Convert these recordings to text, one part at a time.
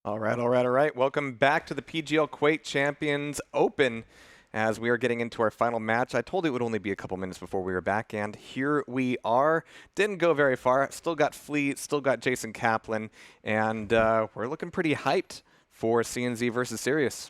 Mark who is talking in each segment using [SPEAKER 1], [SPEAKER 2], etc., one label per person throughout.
[SPEAKER 1] All right, all right, all right. Welcome back to the PGL Quake Champions Open as we are getting into our final match. I told you it would only be a couple minutes before we were back, and here we are. Didn't go very far. Still got Fleet, still got Jason Kaplan, and we're looking pretty hyped for CNZ versus Sirius.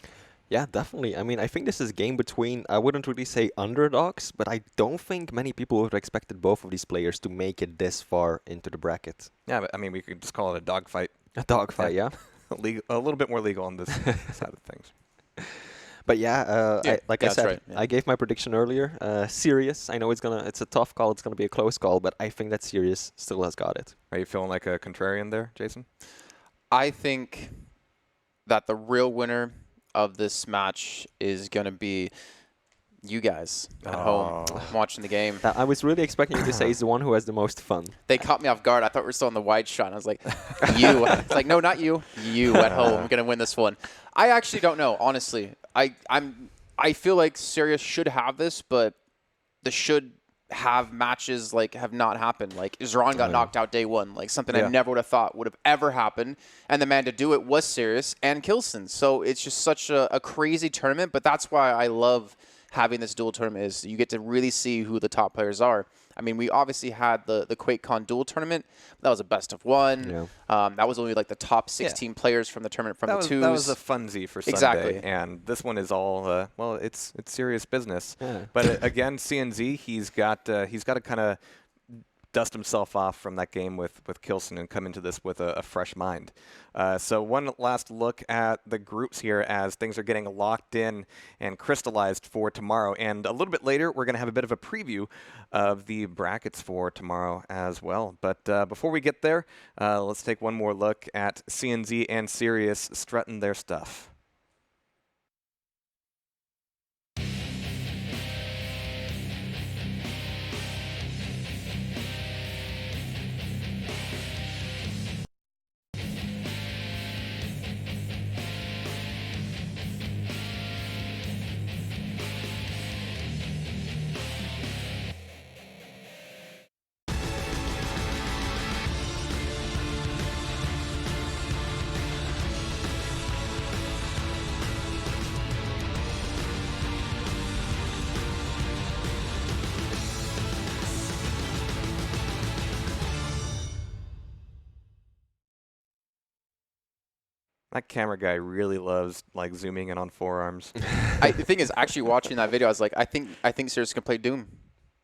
[SPEAKER 2] Yeah, definitely. I mean, I think this is a game between, I wouldn't really say underdogs, but I don't think many people would have expected both of these players to make it this far into the bracket.
[SPEAKER 1] Yeah, but I mean, we could just call it a dogfight.
[SPEAKER 2] A dogfight, yeah.
[SPEAKER 1] A little bit more legal on this side of things.
[SPEAKER 2] But yeah, I said,
[SPEAKER 3] right, yeah.
[SPEAKER 2] I gave my prediction earlier. Sirius, I know it's a tough call, it's going to be a close call, but I think that Sirius still has got it.
[SPEAKER 1] Are you feeling like a contrarian there, Jason?
[SPEAKER 3] I think that the real winner of this match is going to be you guys at home watching the game.
[SPEAKER 2] I was really expecting you to say he's the one who has the most fun.
[SPEAKER 3] They caught me off guard. I thought we were still on the wide shot. And I was like, you. It's like, no, not you. You at home. I'm going to win this one. I actually don't know, honestly. I feel like Sirius should have this, but the should have matches like have not happened. Like Zeron got knocked out day one, like something I never would have thought would have ever happened. And the man to do it was Sirius and Kilson. So it's just such a crazy tournament. But that's why I love having this dual tournament, is you get to really see who the top players are. I mean, we obviously had the QuakeCon dual tournament. That was a best of one.
[SPEAKER 2] Yeah.
[SPEAKER 3] That was only like the top 16 players from the tournament from the twos.
[SPEAKER 1] That was a funsy for Sunday.
[SPEAKER 3] Exactly.
[SPEAKER 1] And this one is all, well, it's serious business.
[SPEAKER 2] Yeah.
[SPEAKER 1] But again, CNZ, he's got to kind of dust himself off from that game with Kilson and come into this with a fresh mind. So one last look at the groups here as things are getting locked in and crystallized for tomorrow. And a little bit later, we're going to have a bit of a preview of the brackets for tomorrow as well. But before we get there, let's take one more look at CNZ and Sirius strutting their stuff. That camera guy really loves like zooming in on forearms.
[SPEAKER 3] The thing is, actually watching that video, I was like, I think Sirius can play Doom.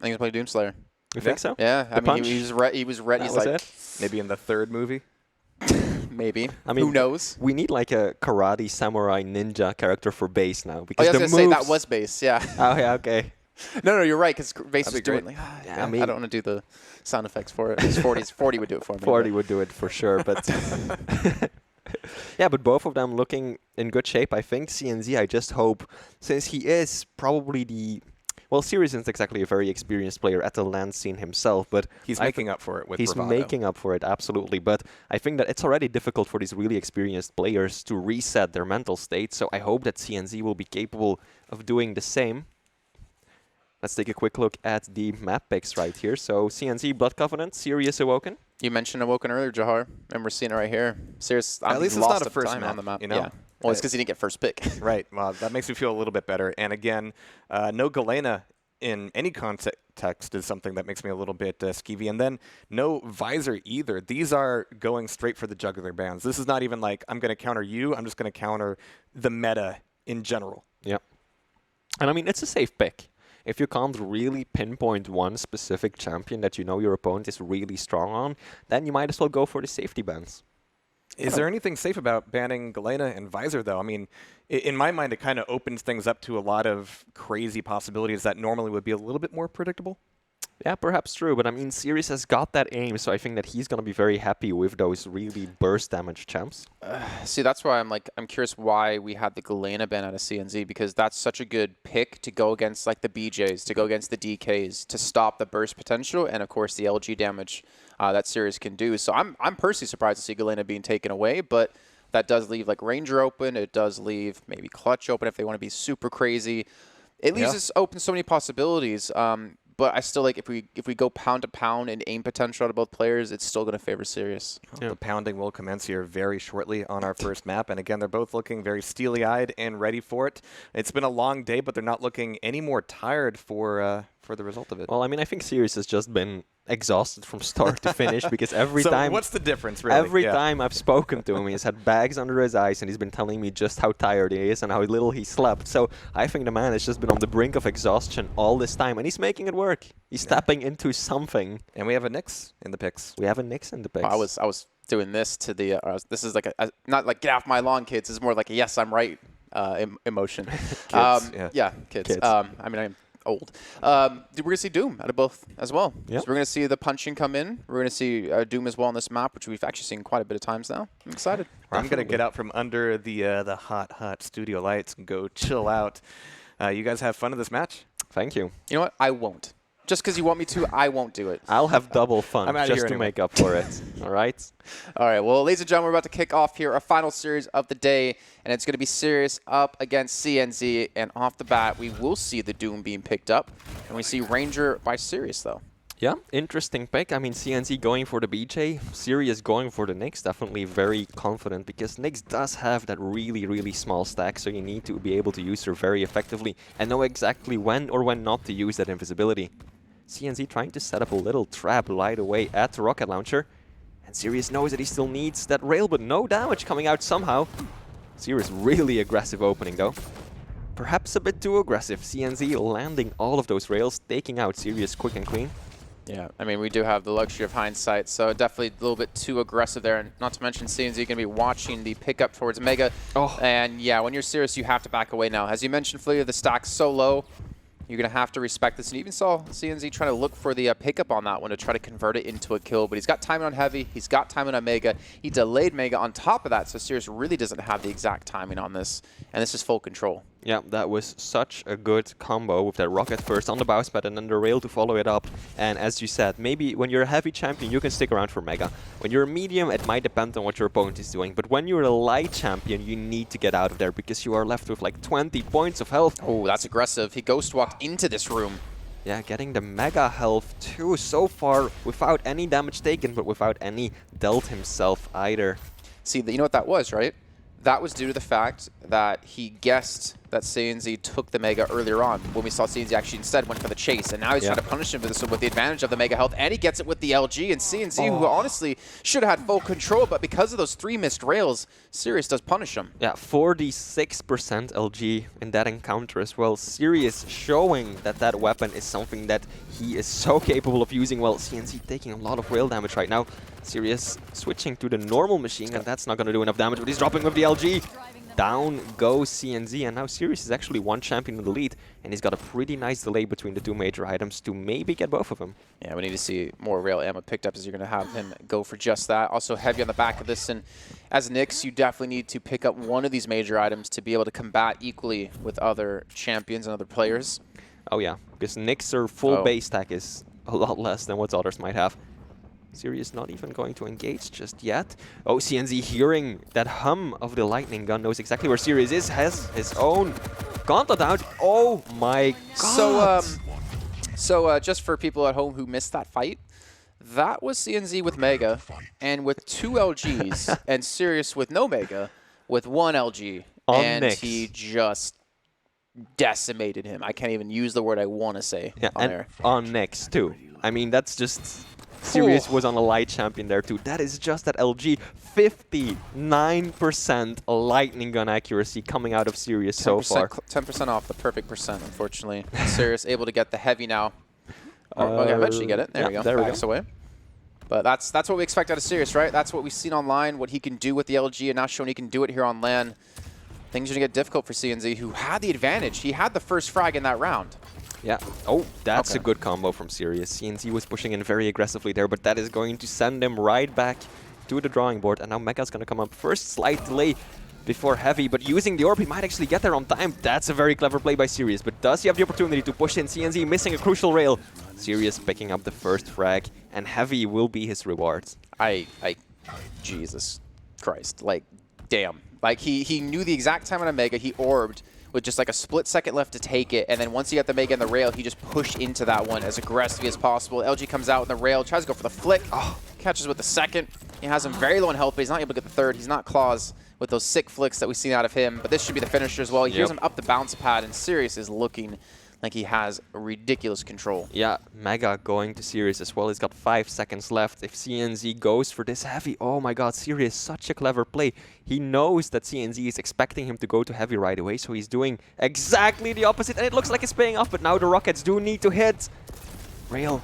[SPEAKER 3] I think he can play Doom Slayer.
[SPEAKER 2] You think so?
[SPEAKER 3] Yeah,
[SPEAKER 2] The punch?
[SPEAKER 3] he was ready. He's
[SPEAKER 2] That was
[SPEAKER 3] like,
[SPEAKER 2] it?
[SPEAKER 1] Maybe in the third movie.
[SPEAKER 3] maybe.
[SPEAKER 2] I mean,
[SPEAKER 3] who knows?
[SPEAKER 2] We need like a karate samurai ninja character for base now.
[SPEAKER 3] Oh,
[SPEAKER 2] Because
[SPEAKER 3] yeah, I was
[SPEAKER 2] the
[SPEAKER 3] going to say,
[SPEAKER 2] moves-
[SPEAKER 3] that was base, yeah.
[SPEAKER 2] Oh, yeah, okay.
[SPEAKER 3] No, you're right, because base
[SPEAKER 1] That'd
[SPEAKER 3] was
[SPEAKER 1] be great.
[SPEAKER 3] doing, like,
[SPEAKER 2] Yeah, I mean-
[SPEAKER 3] I don't want to do the sound effects for it. 40 would do it for me.
[SPEAKER 2] 40 would do it for sure, but yeah, but both of them looking in good shape. I think CNZ, I just hope, since he is probably Sirius isn't exactly a very experienced player at the LAN scene himself, but
[SPEAKER 1] He's making up for it with
[SPEAKER 2] he's
[SPEAKER 1] bravado.
[SPEAKER 2] making up for it, absolutely. But I think that it's already difficult for these really experienced players to reset their mental state, so I hope that CNZ will be capable of doing the same. Let's take a quick look at the map picks right here. So CNZ, Blood Covenant, Sirius Awoken.
[SPEAKER 3] You mentioned Awoken earlier, Jahar, and we're seeing it right here. Sirius,
[SPEAKER 1] At least it's
[SPEAKER 3] lost
[SPEAKER 1] not a first
[SPEAKER 3] time
[SPEAKER 1] map,
[SPEAKER 3] on the map.
[SPEAKER 1] you know?
[SPEAKER 3] Yeah. Well, it's because he didn't get first pick.
[SPEAKER 1] Right. Well, that makes me feel a little bit better. And again, no Galena in any context is something that makes me a little bit skeevy. And then no Visor either. These are going straight for the jugular bands. This is not even like, I'm going to counter you. I'm just going to counter the meta in general.
[SPEAKER 2] Yeah. And I mean, it's a safe pick. If you can't really pinpoint one specific champion that you know your opponent is really strong on, then you might as well go for the safety bans.
[SPEAKER 1] Is there anything safe about banning Galena and Visor, though? I mean, in my mind, it kind of opens things up to a lot of crazy possibilities that normally would be a little bit more predictable.
[SPEAKER 2] Yeah, perhaps true, but I mean, Sirius has got that aim, so I think that he's going to be very happy with those really burst damage champs.
[SPEAKER 3] See, that's why I'm curious why we had the Galena ban out of CNZ, because that's such a good pick to go against like the BJs, to go against the DKs, to stop the burst potential, and of course the LG damage that Sirius can do. So I'm personally surprised to see Galena being taken away, but that does leave like Ranger open. It does leave maybe Clutch open if they want to be super crazy. It leaves us open so many possibilities. But I still like if we go pound to pound and aim potential out of both players, it's still going to favor Sirius.
[SPEAKER 1] Well, the pounding will commence here very shortly on our first map. And again, they're both looking very steely-eyed and ready for it. It's been a long day, but they're not looking any more tired for the result of it.
[SPEAKER 2] Well, I mean, I think Sirius has just been exhausted from start to finish because every
[SPEAKER 1] so
[SPEAKER 2] time...
[SPEAKER 1] what's the difference, really?
[SPEAKER 2] Every time I've spoken to him, he's had bags under his eyes and he's been telling me just how tired he is and how little he slept. So I think the man has just been on the brink of exhaustion all this time, and he's making it work. He's tapping into something.
[SPEAKER 1] And we have a Nix in the picks.
[SPEAKER 2] We have a Nix in the picks.
[SPEAKER 3] I was doing this to the this is like a not like get off my lawn, kids. It's more like a yes, I'm right emotion.
[SPEAKER 1] Kids,
[SPEAKER 3] kids. I mean, I'm old. We're gonna see Doom out of both as well.
[SPEAKER 2] Yep.
[SPEAKER 3] So we're gonna see the punching come in. We're gonna see Doom as well on this map, which we've actually seen quite a bit of times now. I'm excited.
[SPEAKER 1] I'm going to get out from under the hot studio lights and go chill out. You guys have fun in this match?
[SPEAKER 2] Thank you.
[SPEAKER 3] You know what? I won't. Just because you want me to, I won't do it.
[SPEAKER 2] I'll have double fun
[SPEAKER 1] I'm outta
[SPEAKER 2] just
[SPEAKER 1] here
[SPEAKER 2] to
[SPEAKER 1] anyway.
[SPEAKER 2] make up for it. All right?
[SPEAKER 3] All right, well, ladies and gentlemen, we're about to kick off here our final series of the day, and it's going to be Sirius up against CNZ, and off the bat, we will see the Doom being picked up, and we see Ranger by Sirius, though.
[SPEAKER 2] Yeah, interesting pick. I mean, CNZ going for the BJ, Sirius going for the Nyx, definitely very confident because Nyx does have that really, really small stack, so you need to be able to use her very effectively and know exactly when or when not to use that invisibility. CNZ trying to set up a little trap right away at the rocket launcher, and Sirius knows that he still needs that rail, but no damage coming out somehow. Sirius really aggressive opening though. Perhaps a bit too aggressive. CNZ landing all of those rails, taking out Sirius quick and clean.
[SPEAKER 3] Yeah, I mean, we do have the luxury of hindsight, so definitely a little bit too aggressive there. And not to mention, CNZ going to be watching the pickup towards Mega.
[SPEAKER 2] Oh.
[SPEAKER 3] And yeah, when you're Sirius, you have to back away now. As you mentioned, Flea, the stack's so low, you're going to have to respect this. And you even saw CNZ trying to look for the pickup on that one to try to convert it into a kill. But he's got timing on Heavy. He's got timing on Mega. He delayed Mega on top of that, so Sirius really doesn't have the exact timing on this. And this is full control.
[SPEAKER 2] Yeah, that was such a good combo with that rocket first on the bounce pad and then the rail to follow it up. And as you said, maybe when you're a heavy champion, you can stick around for Mega. When you're a medium, it might depend on what your opponent is doing. But when you're a light champion, you need to get out of there because you are left with like 20 points of health.
[SPEAKER 3] Oh, that's aggressive. He ghost walked into this room.
[SPEAKER 2] Yeah, getting the Mega health too so far without any damage taken, but without any dealt himself either.
[SPEAKER 3] See, you know what that was, right? That was due to the fact that he guessed that CNZ took the Mega earlier on when we saw CNZ actually instead went for the chase. And now he's trying to punish him for this with the advantage of the Mega health. And he gets it with the LG. And CNZ, who honestly should have had full control, but because of those 3 missed rails, Sirius does punish him.
[SPEAKER 2] Yeah, 46% LG in that encounter as well. Sirius showing that that weapon is something that he is so capable of using. Well, CNZ taking a lot of rail damage right now. Sirius switching to the normal machine, and that's not going to do enough damage, but he's dropping with the LG. Down goes CNZ, and now Sirius is actually one champion in the lead, and he's got a pretty nice delay between the 2 major items to maybe get both of them.
[SPEAKER 3] Yeah, we need to see more rail ammo picked up as you're going to have him go for just that. Also Heavy on the back of this, and as Nyx, you definitely need to pick up one of these major items to be able to combat equally with other champions and other players.
[SPEAKER 2] Oh yeah, because Nyx's full base stack is a lot less than what others might have. Sirius not even going to engage just yet. Oh, CNZ hearing that hum of the lightning gun, knows exactly where Sirius is, has his own gauntlet out. Oh my god!
[SPEAKER 3] So just for people at home who missed that fight, that was CNZ with Mega, and with 2 LGs, and Sirius with no Mega, with 1 LG.
[SPEAKER 2] On
[SPEAKER 3] and
[SPEAKER 2] Nyx.
[SPEAKER 3] He just decimated him. I can't even use the word I want to say on
[SPEAKER 2] and
[SPEAKER 3] air.
[SPEAKER 2] on Nyx too. I mean, that's just... Sirius was on a light champion there too. That is just that LG. 59% lightning gun accuracy coming out of Sirius so far.
[SPEAKER 3] 10% off the perfect percent, unfortunately. Sirius able to get the Heavy now. Okay, eventually get it. There we go.
[SPEAKER 2] There we
[SPEAKER 3] Backs
[SPEAKER 2] go.
[SPEAKER 3] away. But that's what we expect out of Sirius, right? That's what we've seen online, what he can do with the LG, and now showing he can do it here on LAN. Things are going to get difficult for CNZ, who had the advantage. He had the first frag in that round.
[SPEAKER 2] Yeah. Oh, that's a good combo from Sirius. CNZ was pushing in very aggressively there, but that is going to send him right back to the drawing board. And now Mega's going to come up. First slight delay before Heavy, but using the orb, he might actually get there on time. That's a very clever play by Sirius, but does he have the opportunity to push in? CNZ missing a crucial rail. Sirius picking up the first frag, and Heavy will be his reward.
[SPEAKER 3] Jesus Christ, like, damn. Like, he knew the exact time on a Mega, he orbed, with just like a split second left to take it. And then once he got the Mega and the rail, he just pushed into that one as aggressively as possible. LG comes out in the rail, tries to go for the flick. Oh, catches with the second. He has him very low in health, but he's not able to get the third. He's not Claws with those sick flicks that we've seen out of him. But this should be the finisher as well. He hears him up the bounce pad, and Sirius is looking like he has ridiculous control.
[SPEAKER 2] Yeah, Mega going to Sirius as well. He's got 5 seconds left. If CNZ goes for this heavy, oh my god, Sirius, such a clever play. He knows that CNZ is expecting him to go to heavy right away, so he's doing exactly the opposite, and it looks like it's paying off, but now the rockets do need to hit. Rail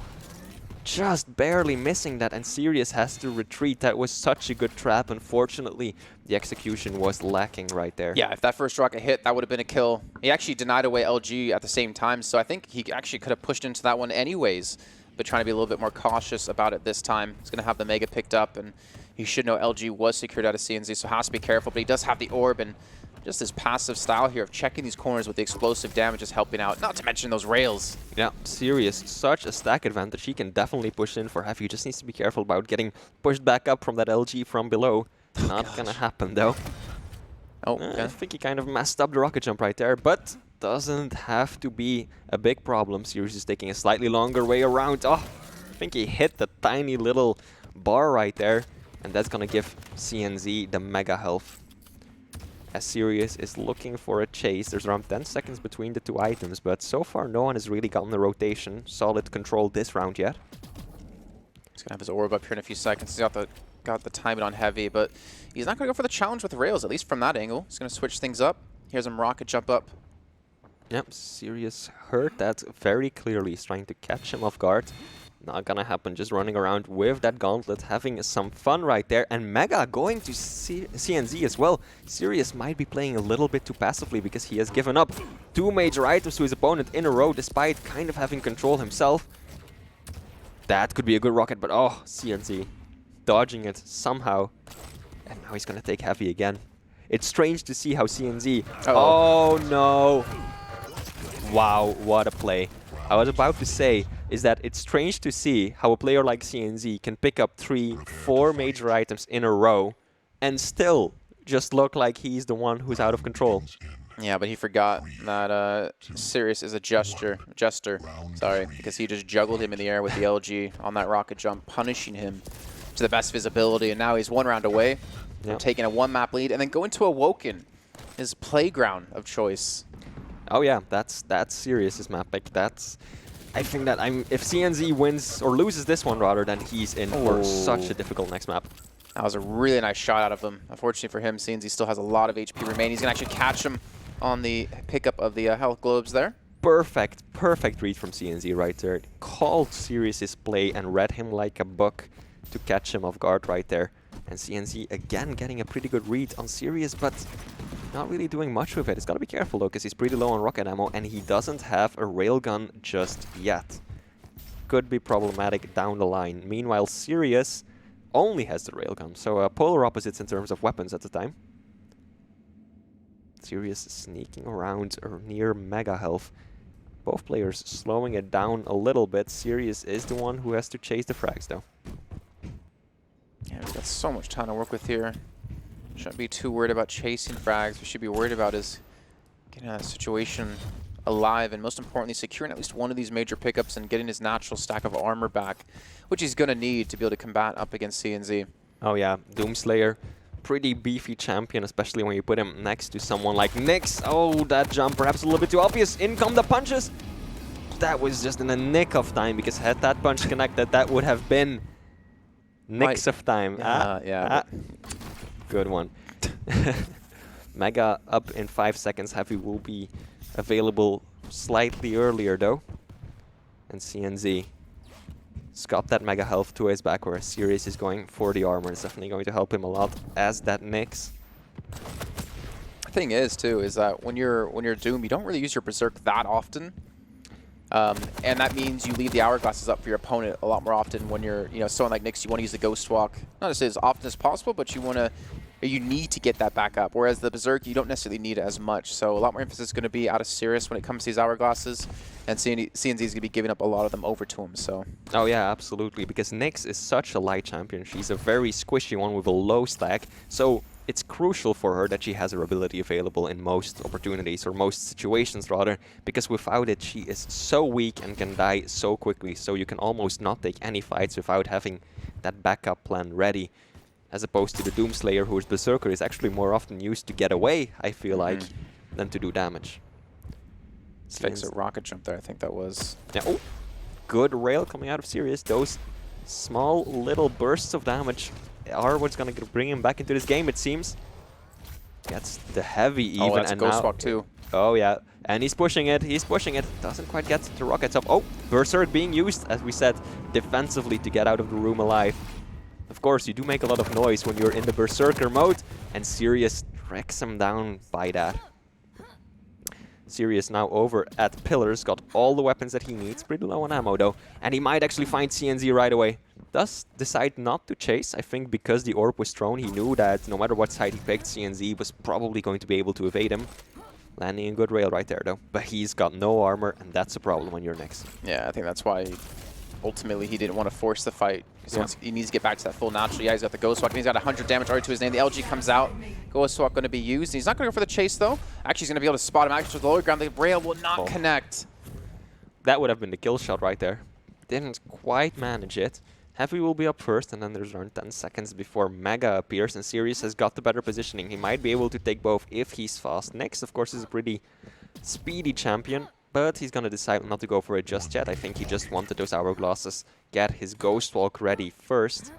[SPEAKER 2] just barely missing that, and Sirius has to retreat. That was such a good trap. Unfortunately, the execution was lacking right there.
[SPEAKER 3] Yeah, if that first rocket hit, that would have been a kill. He actually denied away LG at the same time, so I think he actually could have pushed into that one anyways, but trying to be a little bit more cautious about it this time. He's going to have the Mega picked up, and he should know LG was secured out of CNZ, so has to be careful, but he does have the orb, and just his passive style here of checking these corners with the explosive damage is helping out, not to mention those rails.
[SPEAKER 2] Yeah, Sirius, such a stack advantage. He can definitely push in for heavy. He just needs to be careful about getting pushed back up from that LG from below. Not gonna happen though.
[SPEAKER 3] Oh, okay.
[SPEAKER 2] I think he kind of messed up the rocket jump right there, but doesn't have to be a big problem. Sirius is taking a slightly longer way around. Oh, I think he hit the tiny little bar right there, and that's gonna give CNZ the Mega health. As Sirius is looking for a chase. There's around 10 seconds between the two items, but so far no one has really gotten the rotation. Solid control this round yet.
[SPEAKER 3] He's gonna have his orb up here in a few seconds. He's got the timing on heavy, but he's not gonna go for the challenge with the rails, at least from that angle. He's gonna switch things up. Here's him rocket jump up.
[SPEAKER 2] Yep, Sirius heard that very clearly. He's trying to catch him off guard. Not gonna happen, just running around with that gauntlet, having some fun right there. And Mega going to CNZ as well. Sirius might be playing a little bit too passively because he has given up 2 major items to his opponent in a row, despite kind of having control himself. That could be a good rocket, but oh, CNZ dodging it somehow. And now he's gonna take heavy again. It's strange to see how CNZ... Oh no! Wow, what a play. I was about to say is that it's strange to see how a player like CNZ can pick up 3, 4 major items in a row and still just look like he's the one who's out of control.
[SPEAKER 3] Yeah, but he forgot that Sirius is a jester, sorry, because he just juggled him in the air with the LG on that rocket jump, punishing him to the best visibility, and now he's 1 round away from taking a 1-map lead and then going to Awoken, his playground of choice.
[SPEAKER 2] Oh yeah, that's Sirius's map pick. I think that if CNZ wins or loses this one rather, then he's in for such a difficult next map.
[SPEAKER 3] That was a really nice shot out of him. Unfortunately for him, CNZ still has a lot of HP remaining. He's gonna actually catch him on the pickup of the health globes there.
[SPEAKER 2] Perfect read from CNZ right there. Called Sirius's play and read him like a book to catch him off guard right there. And CNZ again getting a pretty good read on Sirius, but not really doing much with it. He's got to be careful though, because he's pretty low on rocket ammo and he doesn't have a railgun just yet. Could be problematic down the line. Meanwhile, Sirius only has the railgun, so polar opposites in terms of weapons at the time. Sirius sneaking around near Mega health. Both players slowing it down a little bit. Sirius is the one who has to chase the frags though.
[SPEAKER 3] Yeah, we've got so much time to work with here. Shouldn't be too worried about chasing frags. What we should be worried about is getting that situation alive and most importantly securing at least one of these major pickups and getting his natural stack of armor back, which he's going to need to be able to combat up against CNZ.
[SPEAKER 2] Oh yeah, Doomslayer, pretty beefy champion, especially when you put him next to someone like Nyx. Oh, that jump perhaps a little bit too obvious. In come the punches. That was just in the nick of time, because had that punch connected, that would have been nicks of time. Good one. Mega up in 5 seconds. Heavy will be available slightly earlier though. And CNZ has got that Mega health to his back, whereas Sirius is going for the armor. It's definitely going to help him a lot as that Nyx.
[SPEAKER 3] The thing is too is that when you're Doom, you don't really use your Berserk that often. And that means you leave the hourglasses up for your opponent a lot more often. When you're, someone like Nyx, you want to use the Ghost Walk, not as often as possible, but you need to get that back up. Whereas the Berserk, you don't necessarily need it as much. So a lot more emphasis is going to be out of Sirius when it comes to these hourglasses, and CNZ is going to be giving up a lot of them over to him. So.
[SPEAKER 2] Oh yeah, absolutely, because Nyx is such a light champion. She's a very squishy one with a low stack. So it's crucial for her that she has her ability available in most opportunities, or most situations rather, because without it she is so weak and can die so quickly, so you can almost not take any fights without having that backup plan ready, as opposed to the Doomslayer, whose Berserker is actually more often used to get away, I feel like, than to do damage.
[SPEAKER 3] Fix a rocket jump there, I think that was.
[SPEAKER 2] Yeah, oh, good rail coming out of Sirius. Those small little bursts of damage are what's going to bring him back into this game, it seems. Gets the heavy even.
[SPEAKER 3] Oh, that's
[SPEAKER 2] and
[SPEAKER 3] a Ghost
[SPEAKER 2] now,
[SPEAKER 3] Walk too.
[SPEAKER 2] Oh, yeah. And he's pushing it. He's pushing it. Doesn't quite get the rockets up. Oh, Berserk being used, as we said, defensively to get out of the room alive. Of course, you do make a lot of noise when you're in the Berserker mode, and Sirius tracks him down by that. Sirius now over at Pillars, got all the weapons that he needs, pretty low on ammo though, and he might actually find CNZ right away. Does decide not to chase, I think because the orb was thrown, he knew that no matter what side he picked, CNZ was probably going to be able to evade him. Landing a good rail right there though, but he's got no armor, and that's a problem when you're next.
[SPEAKER 3] Yeah, I think that's why ultimately he didn't want to force the fight. Because he needs to get back to that full natural. Yeah, he's got the Ghost Walk, and he's got 100 damage already to his name. The LG comes out. Ghost Walk going to be used. He's not going to go for the chase, though. Actually, he's going to be able to spot him. Actually, to the lower ground, the rail will not connect.
[SPEAKER 2] That would have been the kill shot right there. Didn't quite manage it. Heavy will be up first, and then there's around 10 seconds before Mega appears, and Sirius has got the better positioning. He might be able to take both if he's fast. Next, of course, is a pretty speedy champion, but he's going to decide not to go for it just yet. I think he just wanted those hourglasses, get his Ghost Walk ready first.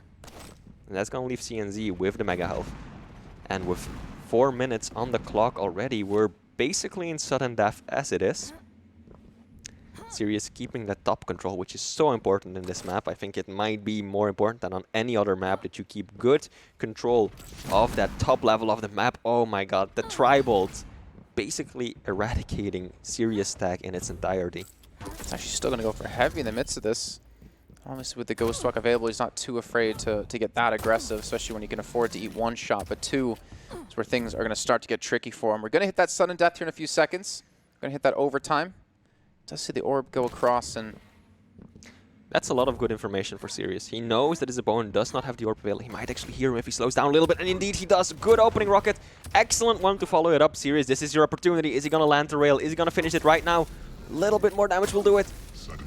[SPEAKER 2] And that's going to leave CNZ with the Mega Health. And with 4 minutes on the clock already, we're basically in sudden death as it is. Sirius keeping that top control, which is so important in this map. I think it might be more important than on any other map that you keep good control of that top level of the map. Oh my god, the Tri-Bolt basically eradicating Sirius stack in its entirety.
[SPEAKER 3] He's actually still going to go for heavy in the midst of this. Obviously, with the Ghost Walk available, he's not too afraid to get that aggressive, especially when you can afford to eat one shot. But two is where things are going to start to get tricky for him. We're going to hit that sudden death here in a few seconds. We're going to hit that overtime. Does see the orb go across, and
[SPEAKER 2] that's a lot of good information for Sirius. He knows that his opponent does not have the orb available. He might actually hear him if he slows down a little bit, and indeed he does. Good opening rocket. Excellent one to follow it up. Sirius, this is your opportunity. Is he going to land the rail? Is he going to finish it right now? A little bit more damage will do it.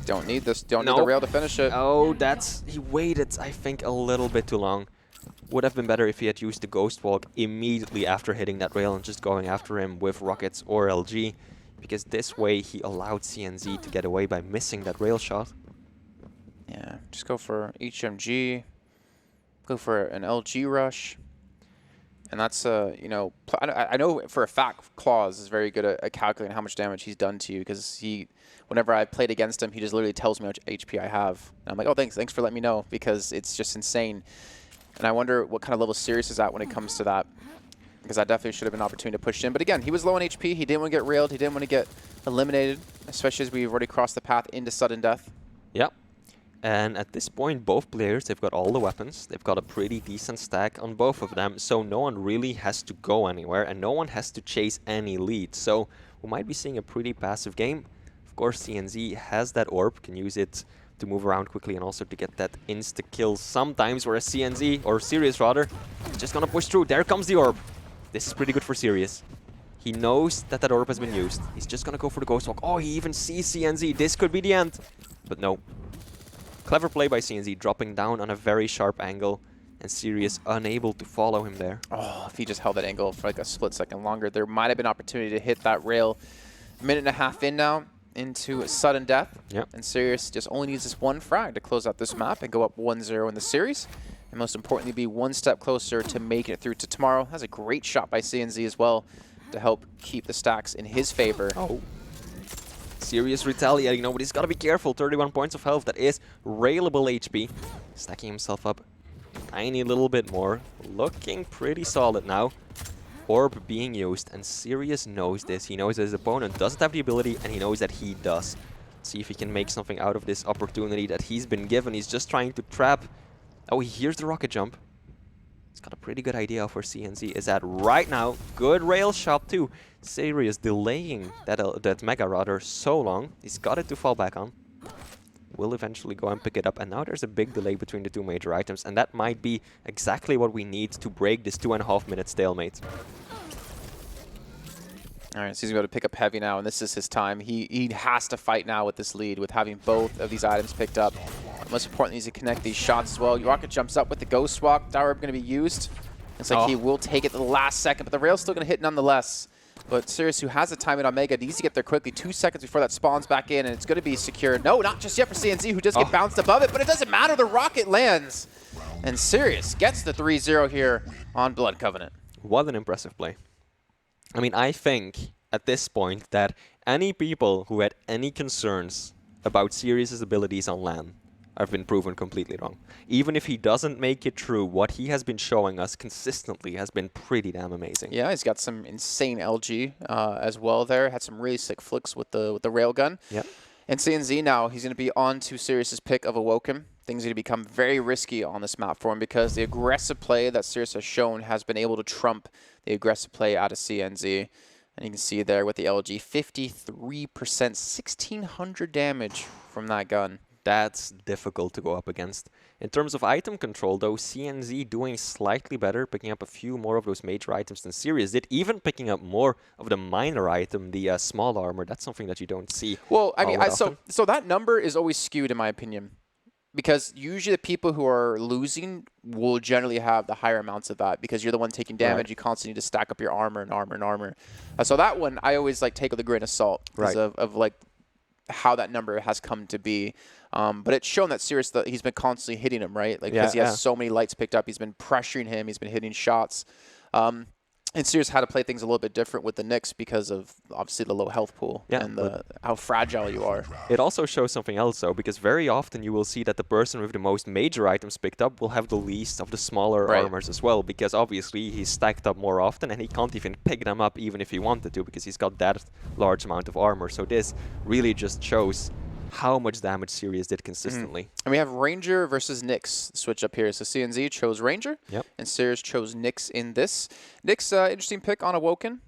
[SPEAKER 3] Don't need this. Don't need the rail to finish it.
[SPEAKER 2] Oh, that's... He waited, I think, a little bit too long. Would have been better if he had used the Ghost Walk immediately after hitting that rail and just going after him with rockets or LG. Because this way he allowed CNZ to get away by missing that rail shot.
[SPEAKER 3] Yeah, just go for HMG, go for an LG rush. And that's, you know, I know for a fact Claus is very good at calculating how much damage he's done to you, because whenever I played against him, he just literally tells me how much HP I have. And I'm like, oh, thanks for letting me know, because it's just insane. And I wonder what kind of level Sirius is at when it comes to that. Because that definitely should have been an opportunity to push in. But again, he was low on HP. He didn't want to get railed. He didn't want to get eliminated, especially as we've already crossed the path into sudden death.
[SPEAKER 2] Yep. And at this point, both players, they've got all the weapons. They've got a pretty decent stack on both of them. So no one really has to go anywhere, and no one has to chase any lead. So we might be seeing a pretty passive game. Of course, CNZ has that orb, can use it to move around quickly and also to get that insta-kill sometimes, whereas CNZ, or Sirius rather, is just going to push through. There comes the orb. This is pretty good for Sirius. He knows that orb has been used. He's just going to go for the Ghost Walk. Oh, he even sees CNZ. This could be the end. But no. Clever play by CNZ, dropping down on a very sharp angle, and Sirius unable to follow him there.
[SPEAKER 3] Oh, if he just held that angle for like a split second longer, there might have been opportunity to hit that rail. A minute and a half in now into sudden death.
[SPEAKER 2] Yep.
[SPEAKER 3] And Sirius just only needs this one frag to close out this map and go up 1-0 in the series. And most importantly, be one step closer to making it through to tomorrow. That's a great shot by CNZ as well to help keep the stacks in his favor.
[SPEAKER 2] Oh. Sirius retaliating. Nobody's got to be careful. 31 points of health. That is railable HP. Stacking himself up a tiny little bit more. Looking pretty solid now. Orb being used, and Sirius knows this. He knows that his opponent doesn't have the ability, and he knows that he does. See if he can make something out of this opportunity that he's been given. He's just trying to trap. Oh, he hears the rocket jump. He's got a pretty good idea of where CNZ is at right now. Good rail shot too. Sirius delaying that Mega rather so long. He's got it to fall back on. will eventually go and pick it up. And now there's a big delay between the two major items, and that might be exactly what we need to break this 2.5-minute stalemate.
[SPEAKER 3] All right, so he's going to pick up Heavy now, and this is his time. He has to fight now with this lead, with having both of these items picked up. Most importantly, he's to connect these shots as well. Rocket jumps up with the Ghost Walk. Dower going to be used. It's like he will take it to the last second, but the rail's still going to hit nonetheless. But Sirius, who has the time in Omega, needs to get there quickly. 2 seconds before that spawns back in, and it's going to be secured. No, not just yet for CNZ, who does get bounced above it, but it doesn't matter. The rocket lands. And Sirius gets the 3-0 here on Blood Covenant.
[SPEAKER 2] What an impressive play. I mean, I think at this point that any people who had any concerns about Sirius's abilities on LAN have been proven completely wrong. Even if he doesn't make it through, what he has been showing us consistently has been pretty damn amazing.
[SPEAKER 3] Yeah, he's got some insane LG as well there. Had some really sick flicks with the railgun.
[SPEAKER 2] Yeah.
[SPEAKER 3] And CNZ now, he's going to be on to Sirius's pick of Awoken. Things are going to become very risky on this map for him because the aggressive play that Sirius has shown has been able to trump the aggressive play out of CNZ. And you can see there with the LG, 53%, 1,600 damage from that gun.
[SPEAKER 2] That's difficult to go up against. In terms of item control, though, CNZ doing slightly better, picking up a few more of those major items than Sirius did, even picking up more of the minor item, the small armor. That's something that you don't see.
[SPEAKER 3] Well, I mean,
[SPEAKER 2] often.
[SPEAKER 3] so that number is always skewed, in my opinion, because usually the people who are losing will generally have the higher amounts of that because you're the one taking damage. Right. You constantly need to stack up your armor and armor and armor. So that one, I always like take with a grain of salt because of like how that number has come to be. But it's shown that Sirius, he's been constantly hitting him, right? Like because he has so many lights picked up. He's been pressuring him. He's been hitting shots. And Sirius had to play things a little bit different with the Nyx because of, obviously, the low health pool and how fragile you are.
[SPEAKER 2] It also shows something else, though, because very often you will see that the person with the most major items picked up will have the least of the smaller armors as well, because obviously he's stacked up more often and he can't even pick them up even if he wanted to because he's got that large amount of armor. So this really just shows how much damage Sirius did consistently.
[SPEAKER 3] And we have Ranger versus Nyx switch up here. So CNZ chose Ranger, and Sirius chose Nyx in this. Nyx, interesting pick on Awoken.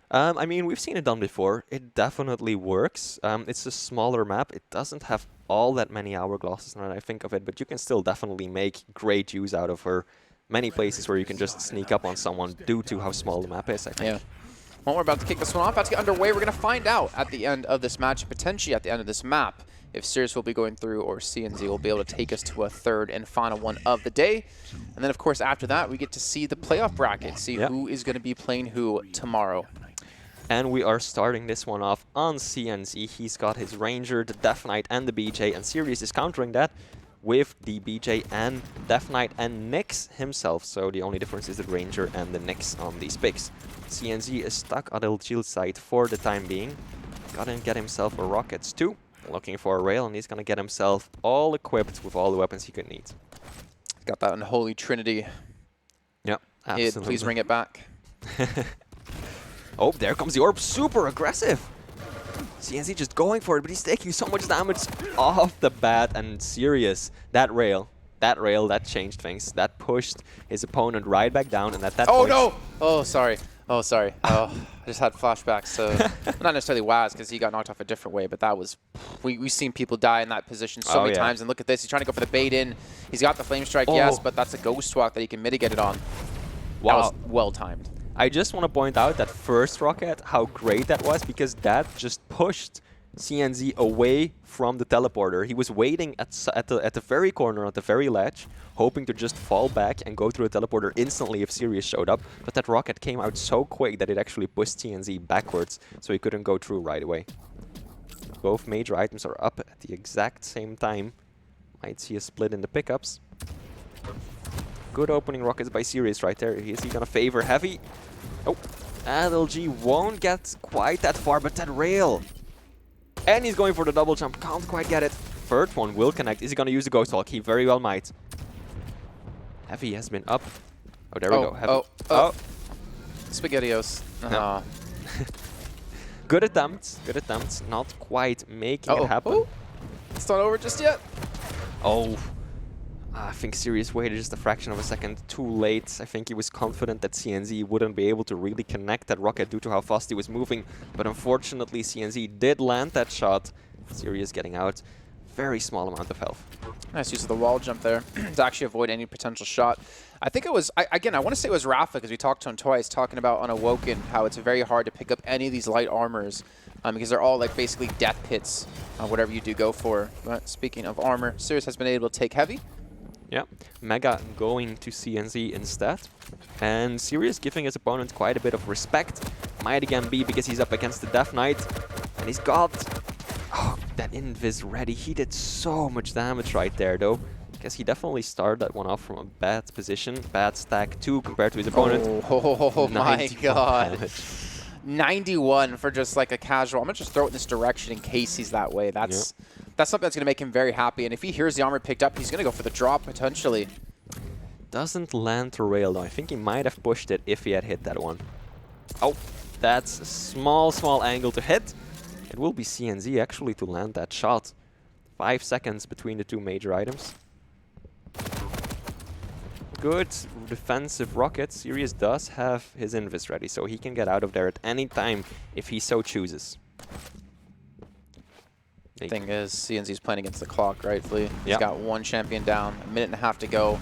[SPEAKER 2] I mean, we've seen it done before. It definitely works. It's a smaller map. It doesn't have all that many hourglasses now that I think of it, but you can still definitely make great use out of her. Many places where you can just sneak up on someone due to how small the map is, I think.
[SPEAKER 3] Yeah. Well, we're about to kick this one off, about to get underway. We're going to find out at the end of this match, potentially at the end of this map, if Sirius will be going through or CNZ will be able to take us to a third and final one of the day. And then, of course, after that, we get to see the playoff bracket, see who is going to be playing who tomorrow.
[SPEAKER 2] And we are starting this one off on CNZ. He's got his Ranger, the Death Knight, and the BJ, and Sirius is countering that with the BJ and Death Knight and Nyx himself. So the only difference is the Ranger and the Nyx on these picks. CNZ is stuck on the shield side for the time being. Gotta get himself a rockets too. Looking for a rail, and he's gonna get himself all equipped with all the weapons he could need.
[SPEAKER 3] Got that unholy trinity.
[SPEAKER 2] Yeah, absolutely.
[SPEAKER 3] Please bring it back.
[SPEAKER 2] Oh, there comes the orb. Super aggressive. CNZ just going for it, but he's taking so much damage off the bat. And Sirius, that rail, that changed things. That pushed his opponent right back down, and at that point...
[SPEAKER 3] no! Oh, sorry. Oh, sorry. Oh, I just had flashbacks. So not necessarily Waz because he got knocked off a different way, but that was we've seen people die in that position so many times. And look at this. He's trying to go for the bait in. He's got the flame strike, yes, but that's a ghost walk that he can mitigate it on. Wow. That was well timed.
[SPEAKER 2] I just want to point out that first rocket, how great that was, because that just pushed CNZ away from the teleporter. He was waiting at the very corner, at the very ledge, hoping to just fall back and go through the teleporter instantly if Sirius showed up. But that rocket came out so quick that it actually pushed CNZ backwards, so he couldn't go through right away. Both major items are up at the exact same time. Might see a split in the pickups. Good opening rockets by Sirius right there. Is he gonna favor heavy? Oh, LG won't get quite that far, but that rail. And he's going for the double jump. Can't quite get it. Third one will connect. Is he going to use the Ghost Walk? He very well might. Heavy has been up. Oh, there we go. Heavy.
[SPEAKER 3] Oh. SpaghettiOs.
[SPEAKER 2] No. Good attempts. Good attempts. Not quite making it happen.
[SPEAKER 3] Oh. It's not over just yet.
[SPEAKER 2] Oh. I think Sirius waited just a fraction of a second too late. I think he was confident that CNZ wouldn't be able to really connect that rocket due to how fast he was moving. But unfortunately, CNZ did land that shot. Sirius getting out. very small amount of health.
[SPEAKER 3] Nice use of the wall jump there to actually avoid any potential shot. I think it was, again, I want to say it was Rafa, because we talked to him twice, talking about Unawoken, how it's very hard to pick up any of these light armors, because they're all like basically death pits, whatever you do go for. But speaking of armor, Sirius has been able to take heavy.
[SPEAKER 2] Yeah, Mega going to CNZ instead. And Sirius giving his opponent quite a bit of respect. Might again be because he's up against the Death Knight. And he's got that invis ready. He did so much damage right there though. Because he definitely started that one off from a bad position. Bad stack too compared to his opponent.
[SPEAKER 3] Oh my god.
[SPEAKER 2] Damage.
[SPEAKER 3] 91 for just like a casual. I'm going to just throw it in this direction in case he's that way. That's something that's going to make him very happy. And if he hears the armor picked up, he's going to go for the drop potentially.
[SPEAKER 2] Doesn't land to rail though. I think he might have pushed it if he had hit that one. Oh, that's a small angle to hit. It will be CNZ actually to land that shot. 5 seconds between the two major items. Good defensive rocket. Sirius does have his invis ready, so he can get out of there at any time if he so chooses.
[SPEAKER 3] Thing is, CNZ's playing against the clock, rightfully. He's got one champion down, a minute and a half to go.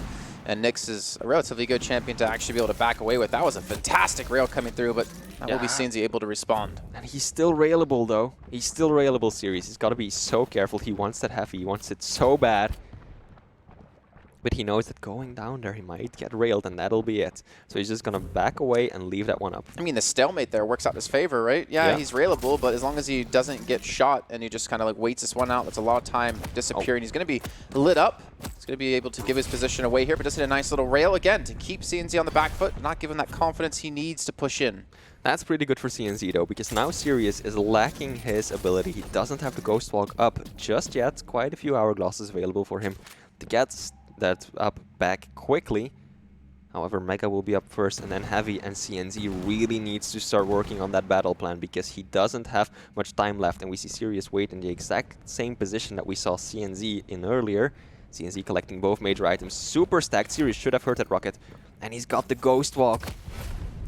[SPEAKER 3] And Nyx is a relatively good champion to actually be able to back away with. That was a fantastic rail coming through, but that will be CNZ able to respond.
[SPEAKER 2] And he's still railable though. He's still railable, Sirius. He's got to be so careful. He wants that heavy. He wants it so bad. But he knows that going down there, he might get railed, and that'll be it. So he's just going to back away and leave that one up.
[SPEAKER 3] I mean, the stalemate there works out in his favor, right? Yeah, he's railable, but as long as he doesn't get shot and he just kind of like waits this one out, that's a lot of time disappearing. He's going to be lit up. He's going to be able to give his position away here, but does hit a nice little rail again to keep CNZ on the back foot, not give him that confidence he needs to push in.
[SPEAKER 2] That's pretty good for CNZ though, because now Sirius is lacking his ability. He doesn't have the Ghost Walk up just yet. Quite a few hourglasses available for him to get that up back quickly. However, Mega will be up first and then Heavy, and CNZ really needs to start working on that battle plan because he doesn't have much time left, and we see Sirius wait in the exact same position that we saw CNZ in earlier. CNZ collecting both major items, super stacked. Sirius should have heard that rocket, and he's got the Ghost Walk,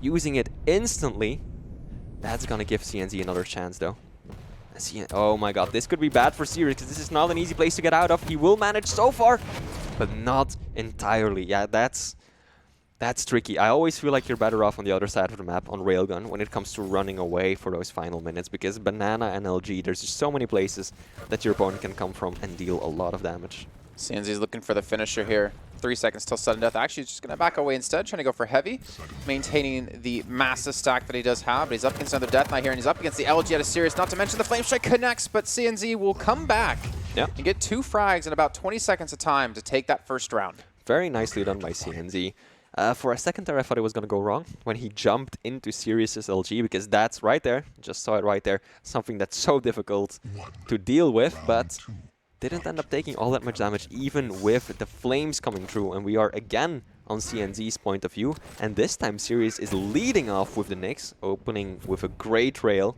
[SPEAKER 2] using it instantly. That's gonna give CNZ another chance though. Oh my god, this could be bad for Sirius because this is not an easy place to get out of. He will manage so far, but not entirely. Yeah, that's tricky. I always feel like you're better off on the other side of the map on Railgun when it comes to running away for those final minutes, because Banana and LG, there's just so many places that your opponent can come from and deal a lot of damage.
[SPEAKER 3] CNZ's looking for the finisher here. 3 seconds till sudden death. Actually, he's just going to back away instead, trying to go for Heavy, maintaining the massive stack that he does have. But he's up against another Death Knight here, and he's up against the LG at a Sirius. Not to mention the Flame Strike connects, but CNZ will come back and get 2 frags in about 20 seconds of time to take that first round.
[SPEAKER 2] Very nicely done by CNZ. For a second there, I thought it was going to go wrong when he jumped into Sirius's LG, because that's right there. Just saw it right there. Something that's so difficult to deal with, but didn't end up taking all that much damage, even with the flames coming through. And we are again on CNZ's point of view. And this time Sirius is leading off with the Nyx, opening with a great rail,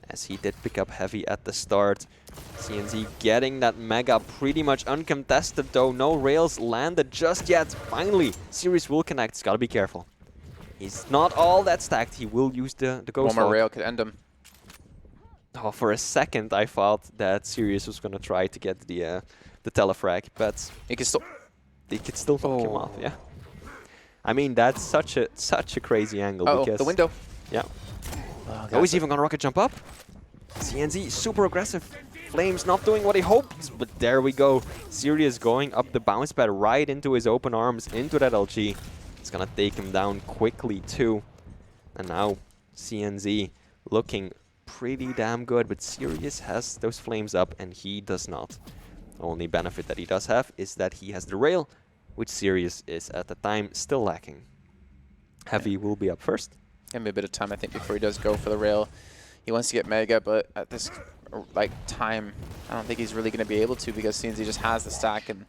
[SPEAKER 2] as he did pick up Heavy at the start. CNZ getting that Mega pretty much uncontested though. No rails landed just yet. Finally, Sirius will connect. He's got to be careful. He's not all that stacked. He will use the Ghost
[SPEAKER 3] One more
[SPEAKER 2] Walk.
[SPEAKER 3] rail could end him.
[SPEAKER 2] Oh, for a second I thought that Sirius was going to try to get the telefrag, but
[SPEAKER 3] he could still
[SPEAKER 2] knock him off. Yeah, I mean that's such a crazy angle. Because
[SPEAKER 3] the window.
[SPEAKER 2] Yeah. Oh, he's even gonna rocket jump up. CNZ super aggressive. Flames not doing what he hoped, but there we go. Sirius going up the bounce pad right into his open arms, into that LG. It's gonna take him down quickly too. And now CNZ looking pretty damn good, but Sirius has those flames up and he does not. The only benefit that he does have is that he has the rail, which Sirius is at the time still lacking. Heavy will be up first.
[SPEAKER 3] Give him a bit of time, I think, before he does go for the rail. He wants to get Mega, but at this time, I don't think he's really going to be able to, because CNZ just has the stack and,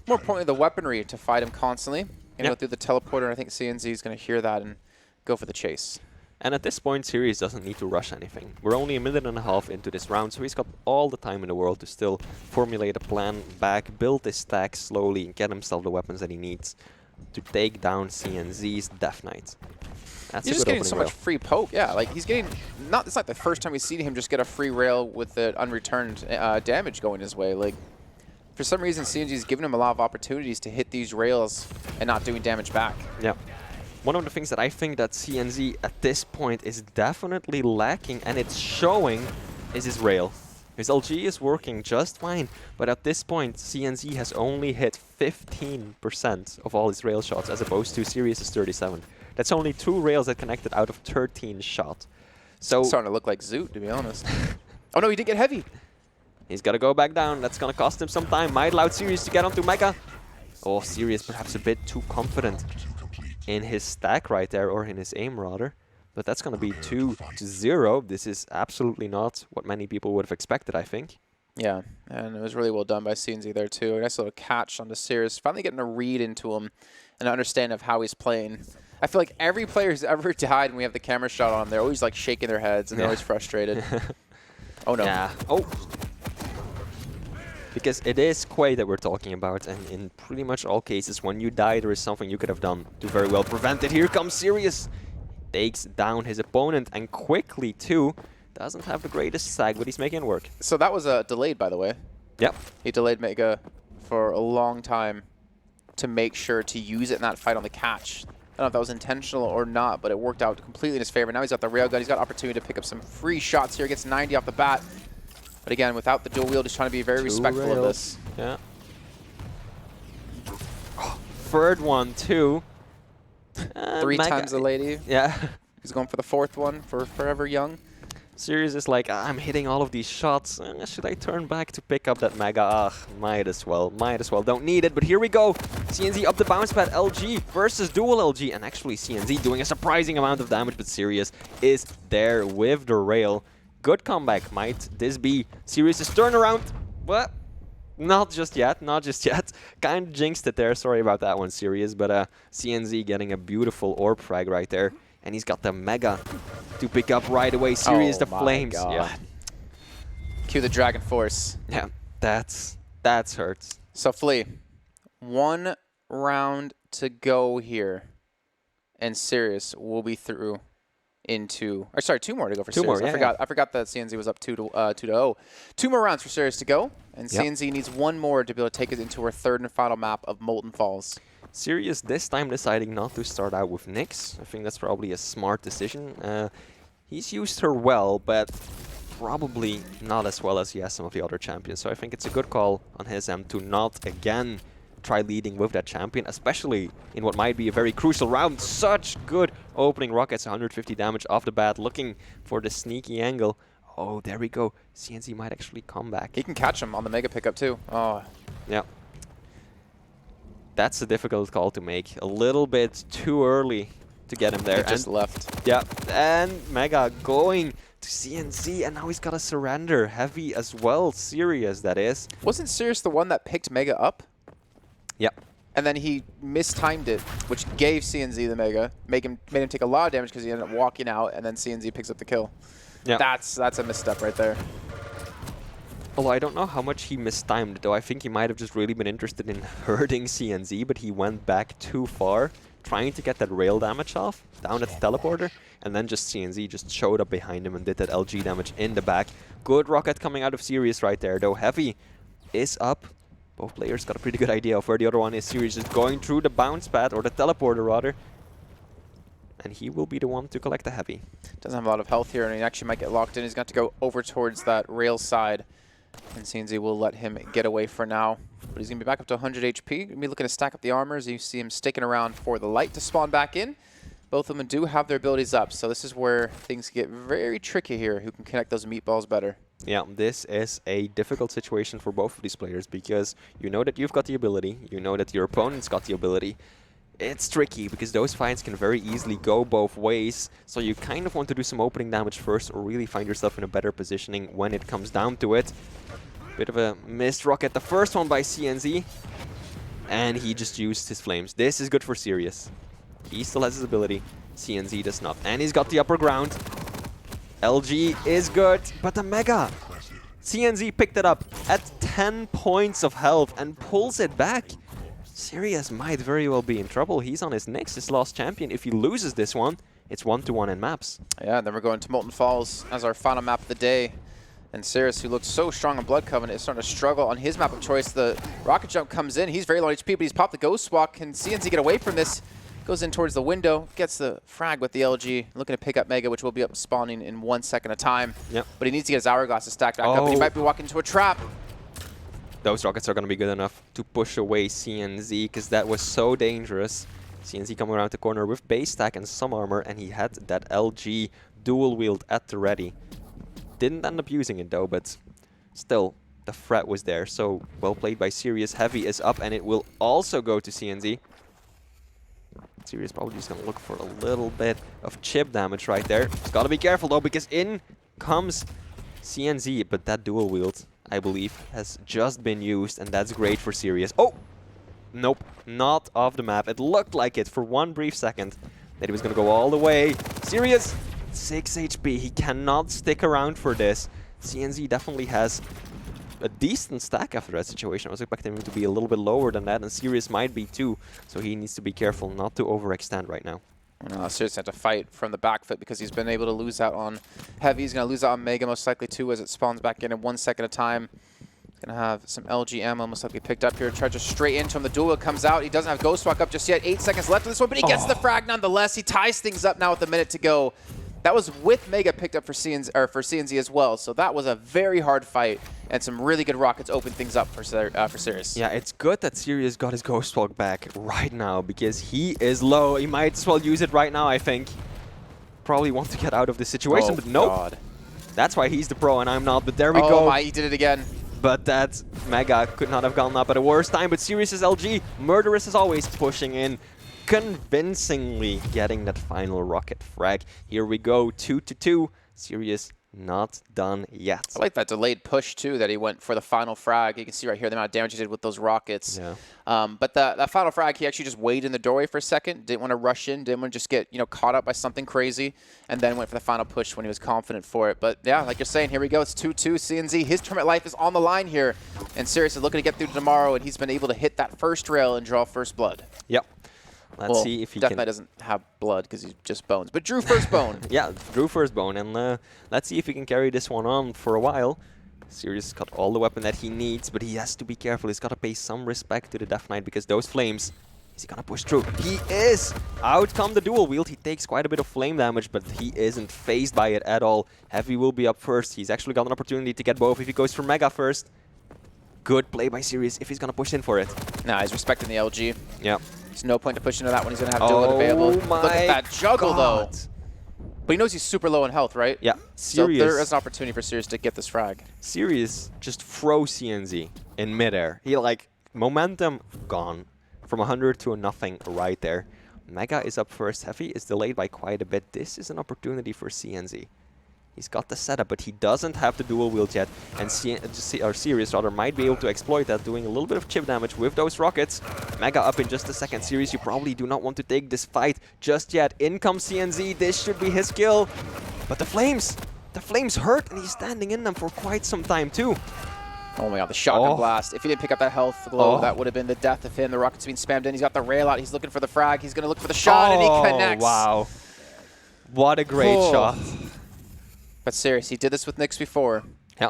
[SPEAKER 3] more importantly, the weaponry to fight him constantly. Going to go through the teleporter, and I think CNZ is going to hear that and go for the chase.
[SPEAKER 2] And at this point, Sirius doesn't need to rush anything. We're only a minute and a half into this round, so he's got all the time in the world to still formulate a plan back, build his stack slowly, and get himself the weapons that he needs to take down CNZ's Death Knight. That's
[SPEAKER 3] He's
[SPEAKER 2] a
[SPEAKER 3] just
[SPEAKER 2] good
[SPEAKER 3] getting so
[SPEAKER 2] opening
[SPEAKER 3] much
[SPEAKER 2] rail.
[SPEAKER 3] free poke. Yeah, like he's getting it's not the first time we've seen him just get a free rail with the unreturned damage going his way. Like for some reason, CNG's giving him a lot of opportunities to hit these rails and not doing damage back.
[SPEAKER 2] Yeah. One of the things that I think that CNZ at this point is definitely lacking, and it's showing, is his rail. His LG is working just fine, but at this point, CNZ has only hit 15% of all his rail shots, as opposed to Sirius's 37. That's only 2 rails that connected out of 13 shot. So
[SPEAKER 3] It's starting to look like Zoot, to be honest. Oh no, he did get heavy.
[SPEAKER 2] he's got to go back down. That's going to cost him some time. Might allow Sirius to get onto Mega. Oh, Sirius perhaps a bit too confident in his stack right there, or in his aim rather. But that's going to be 2-0. This is absolutely not what many people would have expected, I think.
[SPEAKER 3] Yeah, and it was really well done by CNZ there too. A nice little catch onto Sirius, finally getting a read into him and an understanding of how he's playing. I feel like every player who's ever died when we have the camera shot on, they're always like shaking their heads and they're always frustrated. Oh no.
[SPEAKER 2] Yeah. Oh. Because it is Quake that we're talking about, and in pretty much all cases, when you die, there is something you could have done to very well prevent it. Here comes Sirius. Takes down his opponent, and quickly too. Doesn't have the greatest sag, but he's making it work.
[SPEAKER 3] So that was delayed, by the way.
[SPEAKER 2] Yep.
[SPEAKER 3] He delayed Mega for a long time to make sure to use it in that fight on the catch. I don't know if that was intentional or not, but it worked out completely in his favor. Now he's got the railgun. He's got opportunity to pick up some free shots here. Gets 90 off the bat. But again, without the dual wield, just trying to be very respectful of this.
[SPEAKER 2] Yeah. Oh, third one too.
[SPEAKER 3] 3 times the lady.
[SPEAKER 2] Yeah.
[SPEAKER 3] He's going for the 4th one for Forever Young.
[SPEAKER 2] Sirius is like, I'm hitting all of these shots. Should I turn back to pick up that Mega? Ah, might as well. Might as well. Don't need it, but here we go. CNZ up the bounce pad. LG versus dual LG. And actually CNZ doing a surprising amount of damage, but Sirius is there with the rail. Good comeback. Might this be Sirius's turnaround? What? Not just yet. Not just yet. Kind of jinxed it there. Sorry about that one, Sirius. But CNZ getting a beautiful orb frag right there. And he's got the Mega to pick up right away. Sirius the Flames.
[SPEAKER 3] God.
[SPEAKER 2] Yeah.
[SPEAKER 3] Cue the Dragon Force.
[SPEAKER 2] Yeah. That's hurts.
[SPEAKER 3] So Flea, 1 round to go here. And Sirius will be through into, or sorry, 2 more to go for Sirius. I forgot that CNZ was up 2-0. 2 more rounds for Sirius to go, and CNZ needs 1 more to be able to take it into her 3rd and final map of Molten Falls.
[SPEAKER 2] Sirius this time deciding not to start out with Nyx. I think that's probably a smart decision. He's used her well, but probably not as well as he has some of the other champions. So I think it's a good call on his end to not again try leading with that champion, especially in what might be a very crucial round. Such good opening rockets, 150 damage off the bat, looking for the sneaky angle. Oh, there we go. CNZ might actually come back.
[SPEAKER 3] He can catch him on the Mega pickup too. Oh.
[SPEAKER 2] Yeah. That's a difficult call to make. A little bit too early to get him there.
[SPEAKER 3] It just left.
[SPEAKER 2] Yeah, and Mega going to CNZ, and now he's got to surrender. Heavy as well. Sirius, that is.
[SPEAKER 3] Wasn't Sirius the one that picked Mega up?
[SPEAKER 2] Yep.
[SPEAKER 3] And then he mistimed it, which gave CNZ the Mega, made him take a lot of damage because he ended up walking out, and then CNZ picks up the kill.
[SPEAKER 2] Yeah.
[SPEAKER 3] That's a misstep right there.
[SPEAKER 2] Although I don't know how much he mistimed, though. I think he might have just really been interested in hurting CNZ, but he went back too far, trying to get that rail damage off, down at the teleporter, and then just CNZ just showed up behind him and did that LG damage in the back. Good rocket coming out of Sirius right there, though. Heavy is up. Both players got a pretty good idea of where the other one is. Sirius just going through the bounce pad, or the teleporter rather. And he will be the one to collect the Heavy.
[SPEAKER 3] Doesn't have a lot of health here, and he actually might get locked in. He's got to go over towards that rail side. And CNZ will let him get away for now. But he's going to be back up to 100 HP. Going to be looking to stack up the armors. You see him sticking around for the light to spawn back in. Both of them do have their abilities up. So this is where things get very tricky here. Who can connect those meatballs better?
[SPEAKER 2] Yeah, this is a difficult situation for both of these players because you know that you've got the ability. You know that your opponent's got the ability. It's tricky because those fights can very easily go both ways. So you kind of want to do some opening damage first or really find yourself in a better positioning when it comes down to it. Bit of a missed rocket. The first one by CNZ. And he just used his flames. This is good for Sirius. He still has his ability. CNZ does not. And he's got the upper ground. LG is good. But the Mega. CNZ picked it up at 10 points of health and pulls it back. Sirius might very well be in trouble. He's on his next, his last champion. If he loses this one, it's 1-1 in maps.
[SPEAKER 3] Yeah, then we're going to Molten Falls as our final map of the day. And Sirius, who looked so strong on Blood Covenant, is starting to struggle on his map of choice. The rocket jump comes in. He's very low HP, but he's popped the Ghost Walk. Can CNZ get away from this? Goes in towards the window, gets the frag with the LG, looking to pick up Mega, which will be up spawning in 1 second of time.
[SPEAKER 2] Yep.
[SPEAKER 3] But he needs to get his Hourglass to stack back up, and he might be walking into a trap.
[SPEAKER 2] Those rockets are going to be good enough to push away CNZ, because that was so dangerous. CNZ coming around the corner with base stack and some armor, and he had that LG dual wield at the ready. Didn't end up using it though, but still, the threat was there. So, well played by Sirius. Heavy is up, and it will also go to CNZ. Sirius probably just going to look for a little bit of chip damage right there. He's got to be careful though, because in comes CNZ, but that dual wield, I believe, has just been used, and that's great for Sirius. Oh! Nope, not off the map. It looked like it for one brief second that he was going to go all the way. Sirius, 6 HP. He cannot stick around for this. CNZ definitely has a decent stack after that situation. I was expecting him to be a little bit lower than that, and Sirius might be too. So he needs to be careful not to overextend right now.
[SPEAKER 3] Sirius had to fight from the back foot because he's been able to lose out on Heavy. He's going to lose out on Mega most likely too as it spawns back in 1 second of time. Gonna have some LG ammo most likely picked up here. Charges straight into him. The duel comes out. He doesn't have Ghost Walk up just yet. 8 seconds left of this one, but he gets the frag nonetheless. He ties things up now with a minute to go. That was with Mega picked up for CNZ as well. So that was a very hard fight, and some really good rockets opened things up for Sirius.
[SPEAKER 2] Yeah, it's good that Sirius got his Ghost Walk back right now, because he is low. He might as well use it right now, I think. Probably want to get out of this situation, but nope.
[SPEAKER 3] God.
[SPEAKER 2] That's why he's the pro and I'm not, but there we go.
[SPEAKER 3] Oh my, he did it again.
[SPEAKER 2] But that Mega could not have gone up at a worse time. But Sirius's LG, murderous as always, pushing in, convincingly getting that final rocket frag. Here we go, 2-2. Sirius not done yet.
[SPEAKER 3] I like that delayed push too, that he went for the final frag. You can see right here the amount of damage he did with those rockets.
[SPEAKER 2] Yeah.
[SPEAKER 3] But that final frag, he actually just waited in the doorway for a second, didn't want to rush in, didn't want to just get caught up by something crazy, and then went for the final push when he was confident for it. But yeah, like you're saying, here we go. It's 2-2. CNZ, his tournament life is on the line here, and Sirius is looking to get through to tomorrow, and he's been able to hit that first rail and draw first blood.
[SPEAKER 2] Yep. Let's see if he can.
[SPEAKER 3] Death Knight doesn't have blood because he's just bones, but drew first bone.
[SPEAKER 2] Yeah, drew first bone, and let's see if he can carry this one on for a while. Sirius got all the weapon that he needs, but he has to be careful. He's got to pay some respect to the Death Knight, because those flames, is he gonna push through? He is! Out come the dual wield. He takes quite a bit of flame damage, but he isn't phased by it at all. Heavy will be up first. He's actually got an opportunity to get both if he goes for Mega first. Good play by Sirius if he's gonna push in for it.
[SPEAKER 3] Nah, he's respecting the LG.
[SPEAKER 2] Yeah.
[SPEAKER 3] There's no point to push into that one. He's going to have dual available. Look at that juggle, though. But he knows he's super low in health, right?
[SPEAKER 2] Yeah.
[SPEAKER 3] So there is an opportunity for Sirius to get this frag.
[SPEAKER 2] Sirius just froze CNZ in midair. He, momentum gone. From 100 to a nothing right there. Mega is up first. Heavy is delayed by quite a bit. This is an opportunity for CNZ. He's got the setup, but he doesn't have the dual wield yet. And Sirius rather might be able to exploit that, doing a little bit of chip damage with those rockets. Mega up in just a second. Sirius, you probably do not want to take this fight just yet. In comes CNZ. This should be his kill. But the flames hurt, and he's standing in them for quite some time too.
[SPEAKER 3] Oh my god, the shotgun blast. If he didn't pick up that health glow, that would have been the death of him. The rocket's being spammed in. He's got the rail out. He's looking for the frag. He's going to look for the shot, and he connects.
[SPEAKER 2] Wow. What a great shot.
[SPEAKER 3] But Sirius, he did this with Nyx before.
[SPEAKER 2] Yeah,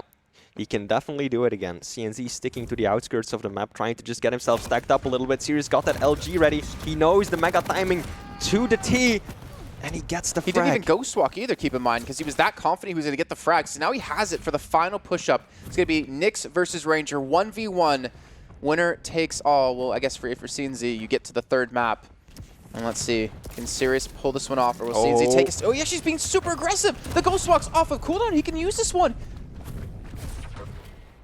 [SPEAKER 2] he can definitely do it again. CNZ sticking to the outskirts of the map, trying to just get himself stacked up a little bit. Sirius got that LG ready. He knows the Mega timing to the T, and he gets the frag.
[SPEAKER 3] He didn't even Ghost Walk either, keep in mind, because he was that confident he was going to get the frag. So now he has it for the final push-up. It's going to be Nyx versus Ranger, 1v1. Winner takes all. Well, I guess for CNZ, you get to the third map. And let's see, can Sirius pull this one off, or will CNZ take it? Oh yeah, she's being super aggressive. The Ghost Walk's off of cooldown. He can use this one.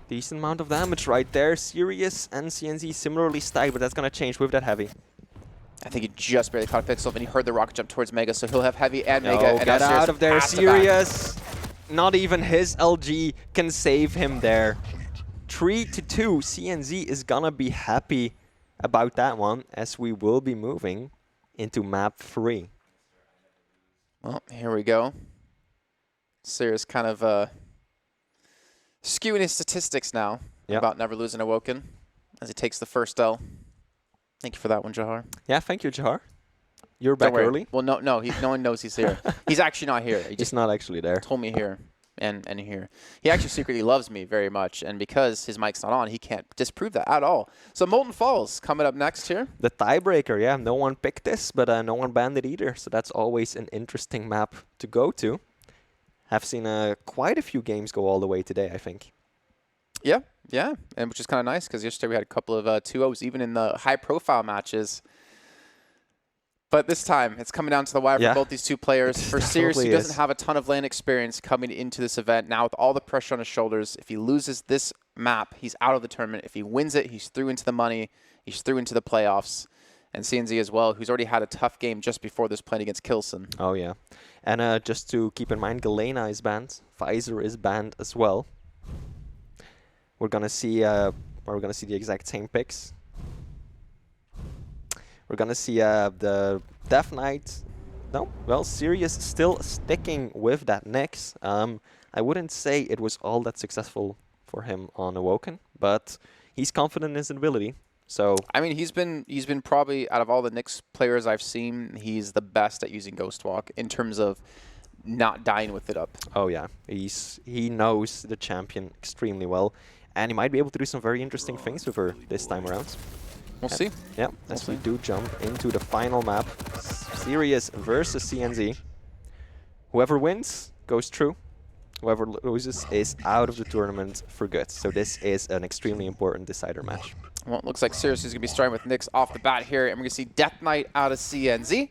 [SPEAKER 2] Decent amount of damage right there. Sirius and CNZ similarly stacked, but that's going to change with that Heavy.
[SPEAKER 3] I think he just barely caught Pixel, and he heard the rocket jump towards Mega, so he'll have Heavy and Mega.
[SPEAKER 2] Oh,
[SPEAKER 3] and
[SPEAKER 2] get out of there, Sirius. Not even his LG can save him there. 3-2. CNZ is going to be happy about that one, as we will be moving into map 3.
[SPEAKER 3] Well, here we go. Sirius kind of skewing his statistics now about never losing Awoken as he takes the first L. Thank you for that one, Jahar.
[SPEAKER 2] Yeah, thank you, Jahar. You're back early?
[SPEAKER 3] Well, no, no one knows he's here. He's actually not here. He
[SPEAKER 2] He's
[SPEAKER 3] just
[SPEAKER 2] not actually there.
[SPEAKER 3] told me here and here. He actually secretly loves me very much, and because his mic's not on, he can't disprove that at all. So Molten Falls coming up next here.
[SPEAKER 2] The tiebreaker, yeah. No one picked this, but no one banned it either. So that's always an interesting map to go to. Have seen quite a few games go all the way today, I think.
[SPEAKER 3] Yeah, yeah, and which is kind of nice because yesterday we had a couple of 2-0s even in the high-profile matches. But this time, it's coming down to the wire for both these two players. For Sirius, he doesn't have a ton of lane experience coming into this event. Now, with all the pressure on his shoulders, if he loses this map, he's out of the tournament. If he wins it, he's through into the money. He's through into the playoffs. And CNZ as well, who's already had a tough game just before this playing against Kilson.
[SPEAKER 2] Oh, yeah. And just to keep in mind, Galena is banned. Pfizer is banned as well. We're going to see the exact same picks. We're going to see the Death Knight. No, well, Sirius still sticking with that Nyx. I wouldn't say it was all that successful for him on Awoken, but he's confident in his ability. So
[SPEAKER 3] I mean, he's been probably, out of all the Nyx players I've seen, he's the best at using Ghost Walk in terms of not dying with it up.
[SPEAKER 2] Oh, yeah. He knows the champion extremely well, and he might be able to do some very interesting things with her this time around.
[SPEAKER 3] We'll see.
[SPEAKER 2] Yeah, as we do jump into the final map. Sirius versus CNZ. Whoever wins goes through. Whoever loses is out of the tournament for good. So this is an extremely important decider match.
[SPEAKER 3] Well, it looks like Sirius is going to be starting with Nyx off the bat here, and we're going to see Death Knight out of CNZ.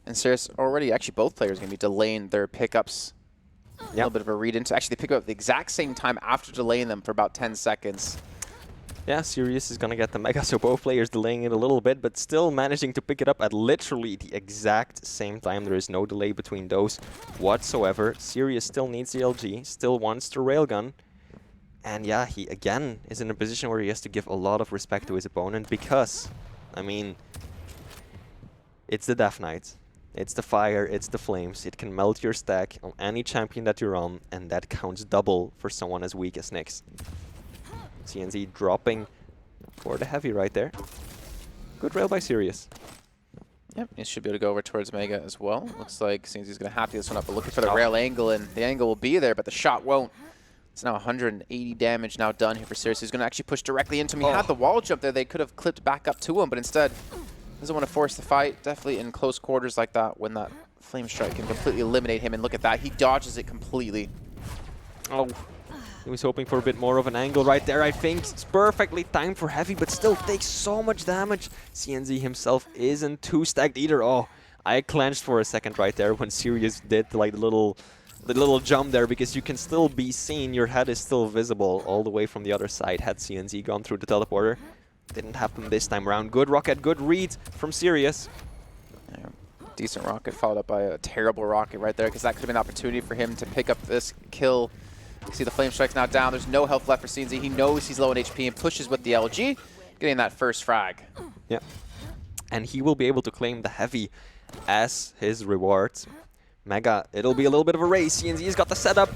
[SPEAKER 3] And Sirius already, actually both players are going to be delaying their pickups. A little bit of a read into. Actually, they pick up at the exact same time after delaying them for about 10 seconds.
[SPEAKER 2] Yeah, Sirius is going to get the Mega, so both players delaying it a little bit, but still managing to pick it up at literally the exact same time. There is no delay between those whatsoever. Sirius still needs the LG, still wants the railgun. And yeah, he again is in a position where he has to give a lot of respect to his opponent because, I mean, it's the Death Knight. It's the fire, it's the flames. It can melt your stack on any champion that you're on, and that counts double for someone as weak as Nyx. CNZ dropping for the heavy right there. Good rail by Sirius.
[SPEAKER 3] Yep, he should be able to go over towards Mega as well. Looks like CNZ's going to have to this one up, but looking for the rail angle, and the angle will be there, but the shot won't. It's now 180 damage now done here for Sirius. He's going to actually push directly into him. He had the wall jump there. They could have clipped back up to him, but instead doesn't want to force the fight. Definitely in close quarters like that when that flame strike can completely eliminate him. And look at that. He dodges it completely.
[SPEAKER 2] Oh. He was hoping for a bit more of an angle right there, I think. It's perfectly timed for heavy, but still takes so much damage. CNZ himself isn't too stacked either. Oh, I clenched for a second right there when Sirius did like the little jump there, because you can still be seen. Your head is still visible all the way from the other side. Had CNZ gone through the teleporter. Didn't happen this time around. Good rocket, good read from Sirius.
[SPEAKER 3] Yeah, decent rocket followed up by a terrible rocket right there, because that could have been an opportunity for him to pick up this kill. See the flame strike's now down. There's no health left for CNZ. He knows he's low on HP and pushes with the LG, getting that first frag.
[SPEAKER 2] Yeah. And he will be able to claim the heavy as his reward. Mega, it'll be a little bit of a race. CNZ's got the setup,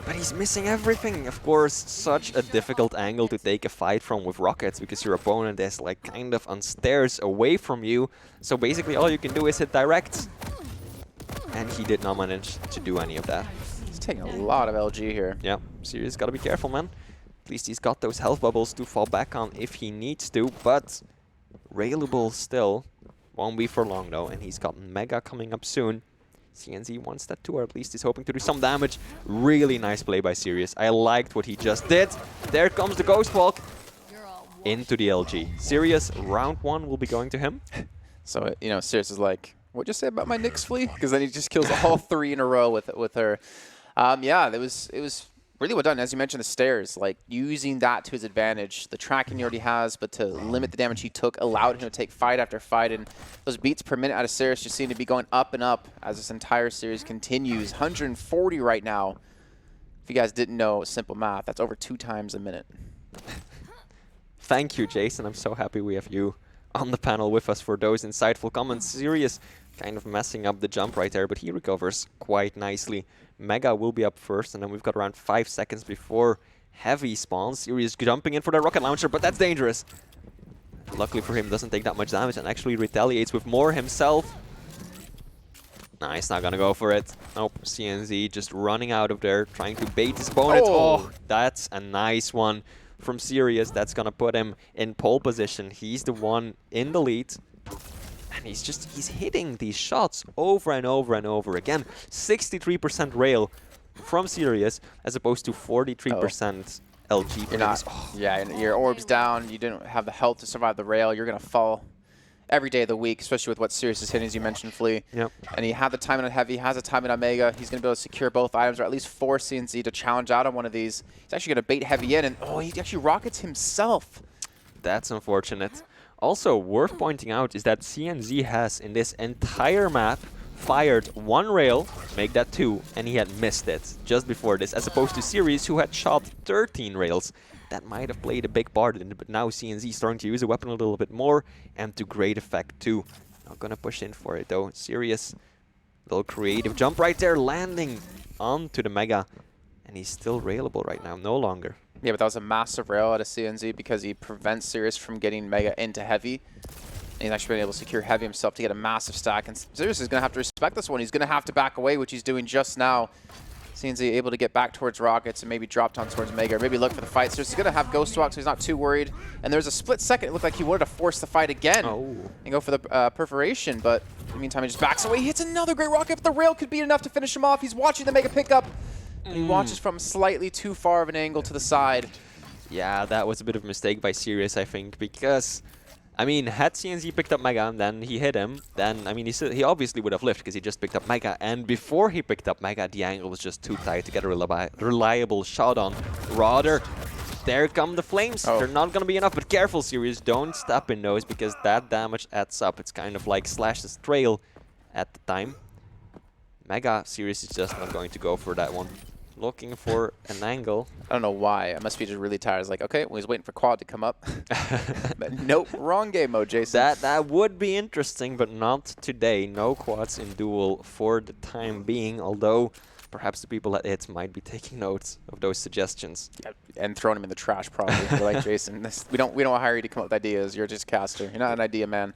[SPEAKER 2] but he's missing everything. Of course, such a difficult angle to take a fight from with rockets, because your opponent is like kind of on stairs away from you. So basically all you can do is hit direct. And he did not manage to do any of that.
[SPEAKER 3] Taking a lot of LG here.
[SPEAKER 2] Yeah, Sirius gotta be careful, man. At least he's got those health bubbles to fall back on if he needs to, but railable still. Won't be for long though, and he's got Mega coming up soon. CNZ wants that too, or at least he's hoping to do some damage. Really nice play by Sirius. I liked what he just did. There comes the Ghost Walk into the LG. Sirius, round 1 will be going to him.
[SPEAKER 3] So, you know, Sirius is like, what'd you say about my Nyx flea? Because then he just kills all 3 in a row with her. Yeah, it was really well done. As you mentioned, the stairs, like using that to his advantage. The tracking he already has, but to limit the damage he took, allowed him to take fight after fight. And those beats per minute out of Sirius just seem to be going up and up as this entire series continues. 140 right now. If you guys didn't know simple math, that's over 2 times a minute.
[SPEAKER 2] Thank you, Jason. I'm so happy we have you on the panel with us for those insightful comments. Sirius kind of messing up the jump right there, but he recovers quite nicely. Mega will be up first, and then we've got around 5 seconds before heavy spawns. Sirius jumping in for the rocket launcher, but that's dangerous. Luckily for him, doesn't take that much damage and actually retaliates with more himself. Nah, he's not gonna go for it. Nope, CNZ just running out of there, trying to bait his opponent. Oh, that's a nice one from Sirius. That's gonna put him in pole position. He's the one in the lead. And he's hitting these shots over and over and over again. 63% rail from Sirius as opposed to 43% LG.
[SPEAKER 3] You're not, yeah, your orb's down. You didn't have the health to survive the rail. You're going to fall every day of the week, especially with what Sirius is hitting, as you mentioned, Flea.
[SPEAKER 2] Yep.
[SPEAKER 3] And he had the timing on Heavy, has the timing on Mega. He's going to be able to secure both items, or at least force CNZ to challenge out on one of these. He's actually going to bait Heavy in, and he actually rockets himself.
[SPEAKER 2] That's unfortunate. Also, worth pointing out is that CNZ has, in this entire map, fired 1 rail, make that 2, and he had missed it just before this, as opposed to Sirius, who had shot 13 rails. That might have played a big part in it, but now CNZ starting to use the weapon a little bit more, and to great effect too. Not gonna push in for it though. Sirius, little creative jump right there, landing onto the Mega, and he's still railable right now, no longer.
[SPEAKER 3] Yeah, but that was a massive rail out of CNZ because he prevents Sirius from getting Mega into Heavy. And he's actually been able to secure Heavy himself to get a massive stack. And Sirius is going to have to respect this one. He's going to have to back away, which he's doing just now. CNZ able to get back towards Rockets and maybe drop down towards Mega, or maybe look for the fight. Sirius is going to have Ghost Walk, so he's not too worried. And there's a split second. It looked like he wanted to force the fight again and go for the perforation. But in the meantime, he just backs away. He hits another great rocket, but the rail could be enough to finish him off. He's watching the Mega pick up. And he watches from slightly too far of an angle to the side.
[SPEAKER 2] Yeah, that was a bit of a mistake by Sirius, I think, because, I mean, had CNZ picked up Mega and then he hit him, then, I mean, he obviously would have lived because he just picked up Mega, and before he picked up Mega, the angle was just too tight to get a reliable shot on. Rather, there come the flames. They're not going to be enough, but careful, Sirius, don't step in those because that damage adds up. It's kind of like Slash's trail at the time. Mega, Sirius is just not going to go for that one. Looking for an angle.
[SPEAKER 3] I don't know why. I must be just really tired. It's like, okay, well, he's waiting for Quad to come up. But nope, wrong game mode, Jason.
[SPEAKER 2] That would be interesting, but not today. No quads in duel for the time being, although perhaps the people at it might be taking notes of those suggestions.
[SPEAKER 3] Yeah, and throwing them in the trash, probably. We're like, Jason, we don't hire you to come up with ideas. You're just a caster. You're not an idea man.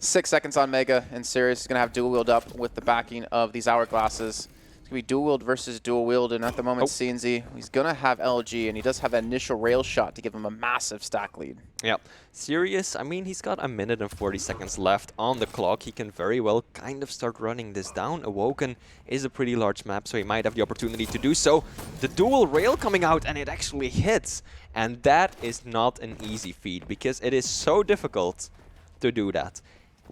[SPEAKER 3] 6 seconds on Mega, and Sirius is going to have dual wield up with the backing of these hourglasses. Be dual wield versus dual wield, and at the moment CNZ, he's gonna have LG, and he does have that initial rail shot to give him a massive stack lead.
[SPEAKER 2] Yep. Sirius, I mean, he's got 1 minute and 40 seconds left on the clock. He can very well kind of start running this down. Awoken is a pretty large map, so he might have the opportunity to do so. The dual rail coming out, and it actually hits, and that is not an easy feat because it is so difficult to do that.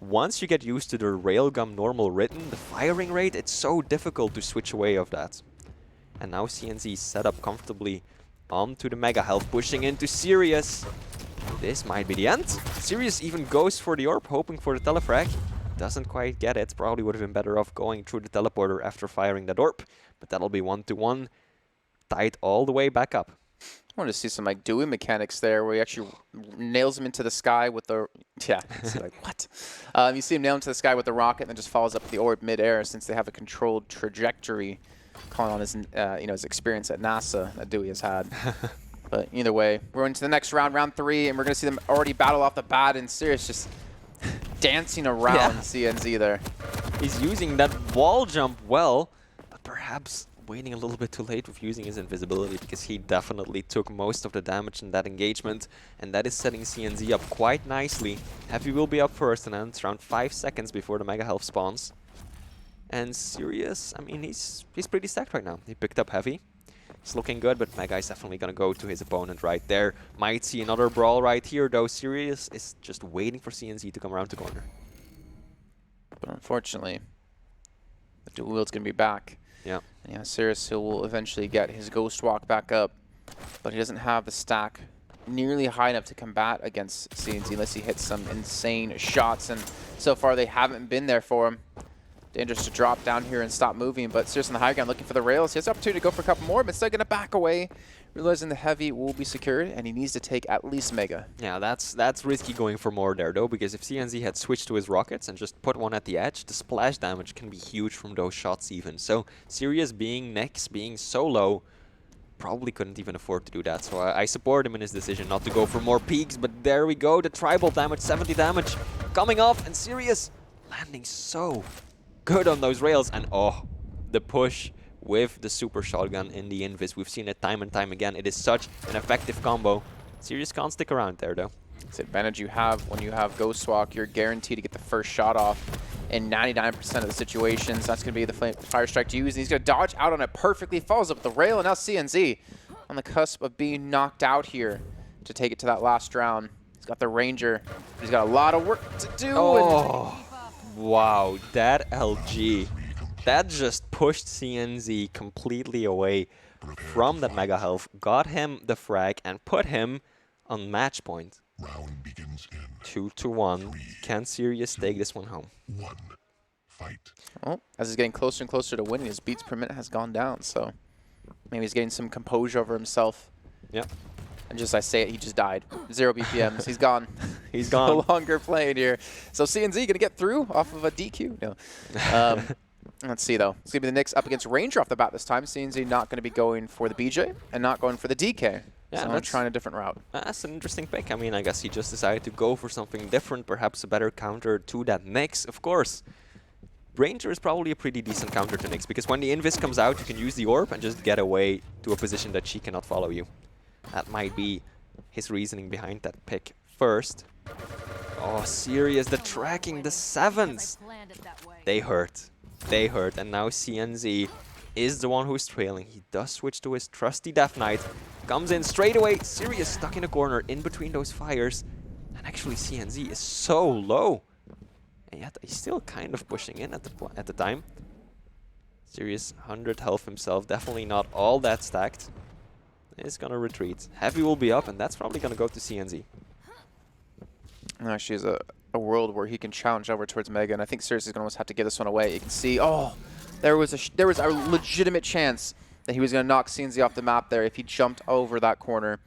[SPEAKER 2] Once you get used to the railgun normal written, the firing rate, it's so difficult to switch away of that. And now CNZ set up comfortably onto the Mega Health, pushing into Sirius. This might be the end. Sirius even goes for the orb, hoping for the telefrag. Doesn't quite get it. Probably would have been better off going through the teleporter after firing that orb. But that'll be 1-1, tied all the way back up.
[SPEAKER 3] I wanted to see some like Dewey mechanics there, where he actually nails him into the sky with the like what? You see him nail him to the sky with the rocket, and then just follows up with the orb midair, since they have a controlled trajectory, calling on his his experience at NASA that Dewey has had. But either way, we're into the next round, round 3, and we're gonna see them already battle off the bat, and Sirius just dancing around CNZ there.
[SPEAKER 2] He's using that wall jump well, but perhaps waiting a little bit too late with using his invisibility, because he definitely took most of the damage in that engagement, and that is setting CNZ up quite nicely. Heavy will be up first, and then it's around 5 seconds before the Mega Health spawns. And Sirius, I mean, he's pretty stacked right now. He picked up Heavy. It's looking good, but Mega is definitely going to go to his opponent right there. Might see another brawl right here, though. Sirius is just waiting for CNZ to come around the corner.
[SPEAKER 3] But unfortunately, the dual wield's going to be back.
[SPEAKER 2] Yeah.
[SPEAKER 3] Yeah, Sirius will eventually get his Ghost Walk back up, but he doesn't have the stack nearly high enough to combat against CNZ unless he hits some insane shots, and so far they haven't been there for him. Dangerous to drop down here and stop moving, but Sirius on the high ground looking for the rails. He has the opportunity to go for a couple more, but still going to back away, realizing the Heavy will be secured, and he needs to take at least Mega.
[SPEAKER 2] Yeah, that's risky going for more there, though, because if CNZ had switched to his rockets and just put one at the edge, the splash damage can be huge from those shots even. So Sirius being next, being so low, probably couldn't even afford to do that. So I support him in his decision not to go for more peaks. But there we go, the tribal damage, 70 damage coming off, and Sirius landing so good on those rails. And oh, the push with the super shotgun in the invis. We've seen it time and time again. It is such an effective combo. Sirius can't stick around there though.
[SPEAKER 3] It's the advantage you have when you have Ghost Walk. You're guaranteed to get the first shot off in 99% of the situations. That's going to be the Fire Strike to use. And he's going to dodge out on it perfectly. Follows up with the rail, and now CNZ on the cusp of being knocked out here to take it to that last round. He's got the Ranger. He's got a lot of work to do.
[SPEAKER 2] Oh, wow. That LG, that just pushed CNZ completely away from that Mega Health, got him the frag, and put him on match point.
[SPEAKER 4] Round begins in
[SPEAKER 2] 2-1. Can Sirius take this one home?
[SPEAKER 4] 1. Fight.
[SPEAKER 3] Well, as he's getting closer and closer to winning, his beats per minute has gone down. So maybe he's getting some composure over himself.
[SPEAKER 2] Yep.
[SPEAKER 3] And just I say it, he just died. 0 BPMs. He's gone.
[SPEAKER 2] He's gone.
[SPEAKER 3] No longer playing here. So CNZ going to get through off of a DQ? No. Let's see, though. It's going to be the Knicks up against Ranger off the bat this time. CNZ not going to be going for the BJ and not going for the DK.
[SPEAKER 2] Yeah,
[SPEAKER 3] so I'm trying a different route.
[SPEAKER 2] That's an interesting pick. I mean, I guess he just decided to go for something different, perhaps a better counter to that Nyx. Of course, Ranger is probably a pretty decent counter to Nyx, because when the Invis comes out, you can use the orb and just get away to a position that she cannot follow you. That might be his reasoning behind that pick first. Oh, Sirius, the tracking, the 7s. They hurt. They hurt. And now CNZ is the one who is trailing. He does switch to his trusty Death Knight. Comes in straight away. Sirius stuck in a corner in between those fires. And actually CNZ is so low. And yet he's still kind of pushing in at the time. Sirius 100 health himself. Definitely not all that stacked. Is going to retreat. Heavy will be up, and that's probably going to go to CNZ.
[SPEAKER 3] Actually, is a world where he can challenge over towards Mega, and I think Sirius is going to almost have to give this one away. You can see, oh, there was a legitimate chance that he was going to knock CNZ off the map there if he jumped over that corner,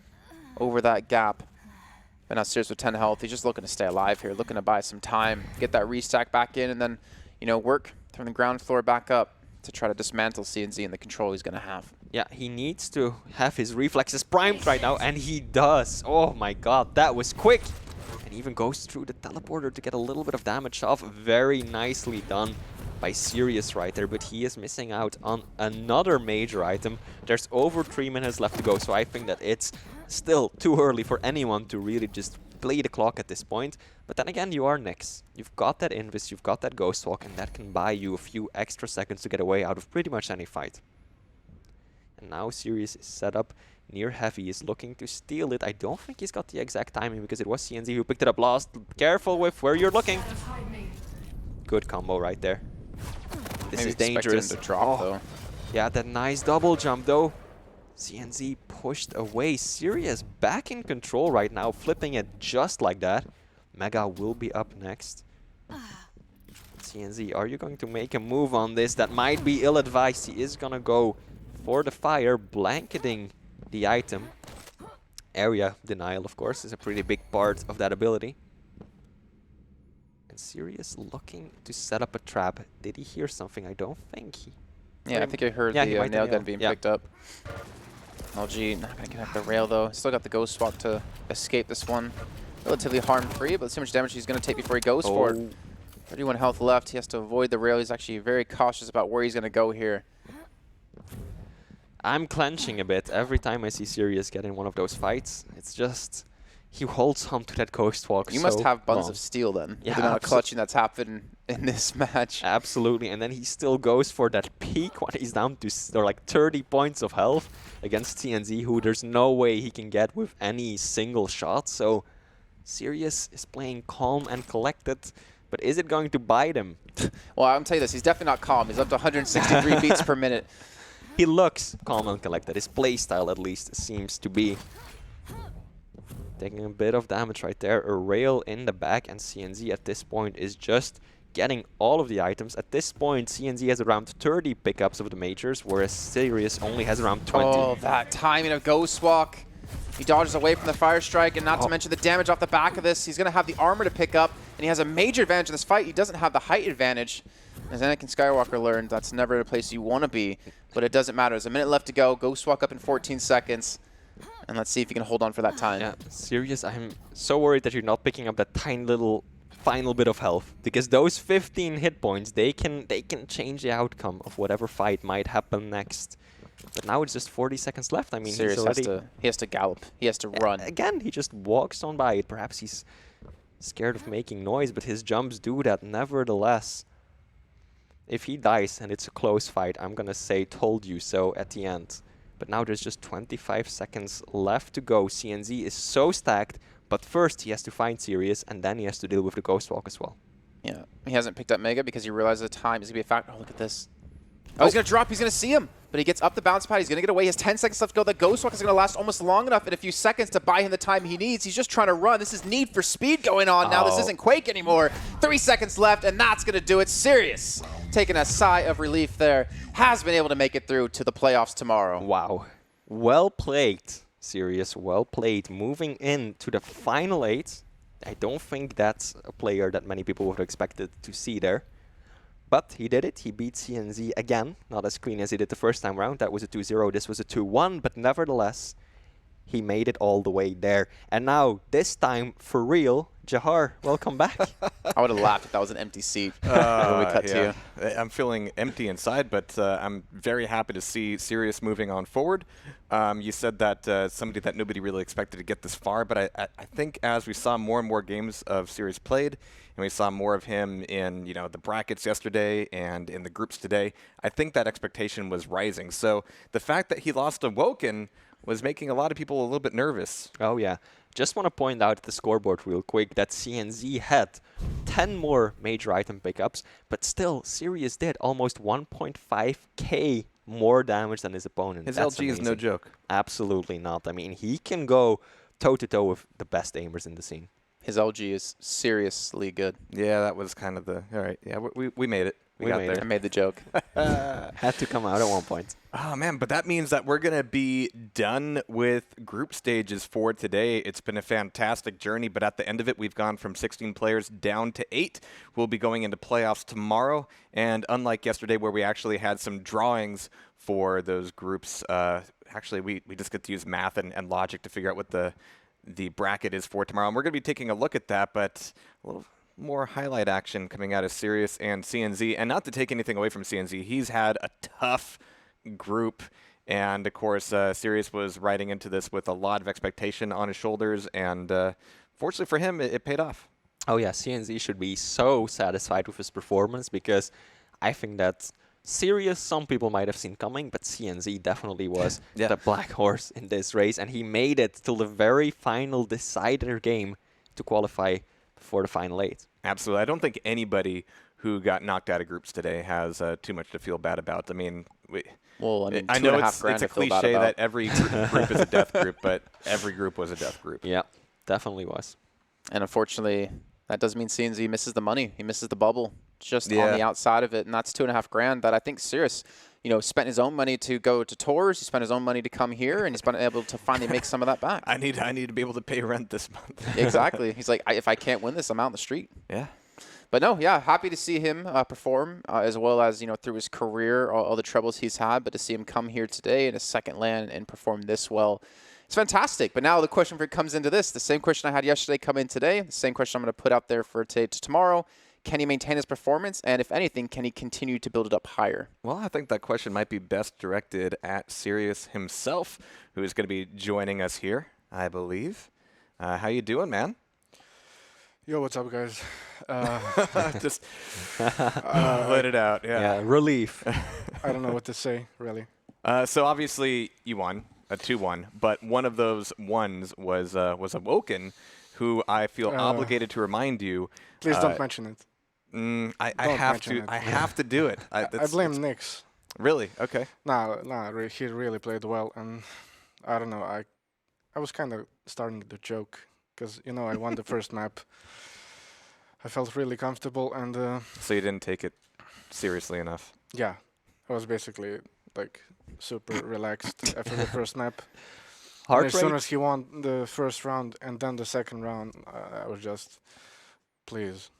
[SPEAKER 3] over that gap. But now Sirius with 10 health, he's just looking to stay alive here, looking to buy some time, get that restack back in, and then, you know, work, turn the ground floor back up to try to dismantle CNZ and the control he's going to have.
[SPEAKER 2] Yeah, he needs to have his reflexes primed right now, and he does. Oh my god, that was quick. And even goes through the teleporter to get a little bit of damage off. Very nicely done by Sirius right there, but he is missing out on another major item. There's over 3 minutes left to go, so I think that it's still too early for anyone to really just play the clock at this point. But then again, you are Nyx. You've got that Invis, you've got that Ghost Walk, and that can buy you a few extra seconds to get away out of pretty much any fight. And now Sirius is set up near Heavy, is looking to steal it. I don't think he's got the exact timing because it was CNZ who picked it up last. Careful with where you're looking. Good combo right there. This
[SPEAKER 3] Maybe
[SPEAKER 2] is dangerous.
[SPEAKER 3] him to drop, though.
[SPEAKER 2] Yeah, that nice double jump though. CNZ pushed away. Sirius back in control right now, flipping it just like that. Mega will be up next. CNZ, are you going to make a move on this? That might be ill-advised. He is gonna go for the fire, blanketing the item. Area denial, of course, is a pretty big part of that ability. And Sirius looking to set up a trap. Did he hear something? I don't think he...
[SPEAKER 3] Yeah, I think I heard the nail gun being picked up. LG not going to connect the rail, though. Still got the Ghost Walk to escape this one. Relatively harm-free, but let's see how much damage he's going to take before he goes for it. 31 health left. He has to avoid the rail. He's actually very cautious about where he's going to go here.
[SPEAKER 2] I'm clenching a bit every time I see Sirius get in one of those fights. It's just... he holds on to that Ghost Walk.
[SPEAKER 3] You must have buns of steel then.
[SPEAKER 2] Yeah,
[SPEAKER 3] with the amount of clutching that's happened in this match.
[SPEAKER 2] Absolutely, and then he still goes for that peak when he's down to like 30 points of health against CNZ, who there's no way he can get with any single shot. So Sirius is playing calm and collected, but is it going to bite him?
[SPEAKER 3] Well, I'm telling you this, he's definitely not calm. He's up to 163 beats per minute.
[SPEAKER 2] He looks calm and collected. His playstyle, at least, seems to be. Taking a bit of damage right there. A rail in the back, and CNZ at this point is just getting all of the items. At this point, CNZ has around 30 pickups of the majors, whereas Sirius only has around 20.
[SPEAKER 3] Oh, that timing of Ghost Walk. He dodges away from the Fire Strike, and not to mention the damage off the back of this. He's going to have the armor to pick up, and he has a major advantage in this fight. He doesn't have the height advantage, as Anakin Skywalker learned, that's never a place you want to be, but it doesn't matter. There's a minute left to go. Ghost walk up in 14 seconds, and let's see if you can hold on for that time.
[SPEAKER 2] Yeah, serious. I'm so worried that you're not picking up that tiny little final bit of health, because those 15 hit points, they can change the outcome of whatever fight might happen next. But now it's just 40 seconds left. I mean,
[SPEAKER 3] Sirius
[SPEAKER 2] he's already
[SPEAKER 3] he has to gallop. He has to run.
[SPEAKER 2] Again, he just walks on by it. Perhaps he's scared of making noise, but his jumps do that nevertheless. If he dies and it's a close fight, I'm gonna say told you so at the end. But now there's just 25 seconds left to go. CNZ is so stacked, but first he has to find Sirius, and then he has to deal with the Ghost Walk as well.
[SPEAKER 3] Yeah, he hasn't picked up Mega because he realizes the time is going to be a factor. Oh, look at this. Oh, he's going to drop. He's going to see him. But he gets up the bounce pad. He's going to get away. He has 10 seconds left to go. The Ghost Walk is going to last almost long enough in a few seconds to buy him the time he needs. He's just trying to run. This is Need for Speed going on now. This isn't Quake anymore. 3 seconds left, and that's going to do it. Sirius, taking a sigh of relief there, has been able to make it through to the playoffs tomorrow.
[SPEAKER 2] Wow. Well played, Sirius. Well played. Moving into the final 8. I don't think that's a player that many people would have expected to see there. But he did it. He beat CNZ again. Not as clean as he did the first time round. That was a 2-0. This was a 2-1. But nevertheless, he made it all the way there. And now, this time, for real, Jahar, welcome back.
[SPEAKER 3] I would have laughed if that was an empty seat when we cut to you.
[SPEAKER 1] I'm feeling empty inside, but I'm very happy to see Sirius moving on forward. You said that somebody that nobody really expected to get this far, but I think as we saw more and more games of Sirius played, and we saw more of him in the brackets yesterday and in the groups today, I think that expectation was rising. So the fact that he lost to Woken was making a lot of people a little bit nervous.
[SPEAKER 2] Oh, yeah. Just want to point out at the scoreboard real quick that CNZ had 10 more major item pickups, but still, Sirius did almost 1.5k more damage than his opponent.
[SPEAKER 1] His
[SPEAKER 2] That's
[SPEAKER 1] LG is no
[SPEAKER 2] amazing.
[SPEAKER 1] joke.
[SPEAKER 2] Absolutely not. I mean, he can go toe-to-toe with the best aimers in the scene.
[SPEAKER 3] His LG is seriously good.
[SPEAKER 1] Yeah, that was kind of the... All right, yeah, we made it. We got
[SPEAKER 2] made
[SPEAKER 1] there.
[SPEAKER 3] I made the joke.
[SPEAKER 2] Had to come out at one point.
[SPEAKER 1] Oh, man, but that means that we're going to be done with group stages for today. It's been a fantastic journey, but at the end of it, we've gone from 16 players down to 8. We'll be going into playoffs tomorrow, and unlike yesterday where we actually had some drawings for those groups, actually we just get to use math and logic to figure out what the bracket is for tomorrow. And we're going to be taking a look at that, but a little more highlight action coming out of Sirius and CNZ. And not to take anything away from CNZ, he's had a tough group. And, of course, Sirius was riding into this with a lot of expectation on his shoulders. And fortunately for him, it paid off.
[SPEAKER 2] Oh, yeah, CNZ should be so satisfied with his performance because I think that Sirius, some people might have seen coming, but CNZ definitely was the black horse in this race. And he made it till the very final decider game to qualify for the final 8.
[SPEAKER 1] Absolutely. I don't think anybody who got knocked out of groups today has too much to feel bad about. I mean, I know it's a cliche that every group is a death group, but every group was a death group.
[SPEAKER 2] Yeah, definitely was.
[SPEAKER 3] And unfortunately, that does mean CNZ misses the money. He misses the bubble just on the outside of it, and that's $2.5 grand that I think Sirius, spent his own money to go to tours. He spent his own money to come here, and he's been able to finally make some of that back.
[SPEAKER 1] I need to be able to pay rent this month.
[SPEAKER 3] Exactly. He's like, if I can't win this, I'm out in the street.
[SPEAKER 1] Yeah.
[SPEAKER 3] But no, yeah, happy to see him perform as well as, through his career, all the troubles he's had. But to see him come here today in his second LAN and perform this well, it's fantastic. But now the question comes into this. The same question I had yesterday come in today. The same question I'm going to put out there for today to tomorrow. Can he maintain his performance? And if anything, can he continue to build it up higher?
[SPEAKER 1] Well, I think that question might be best directed at Sirius himself, who is going to be joining us here, I believe. How you doing, man?
[SPEAKER 5] Yo, what's up, guys?
[SPEAKER 1] Just let it out.
[SPEAKER 2] Yeah, relief.
[SPEAKER 5] I don't know what to say, really.
[SPEAKER 1] So obviously you won a 2-1, but one of those ones was Awoken, who I feel obligated to remind you.
[SPEAKER 5] Please don't mention it.
[SPEAKER 1] I have to. I have to do it.
[SPEAKER 5] I blame Nix.
[SPEAKER 1] Really? Okay.
[SPEAKER 5] He really played well, and I don't know. I was kind of starting to joke because I won the first map. I felt really comfortable, and
[SPEAKER 1] so you didn't take it seriously enough.
[SPEAKER 5] Yeah, I was basically like super relaxed after the first map. And as soon as he won the first round and then the second round, I was just, please.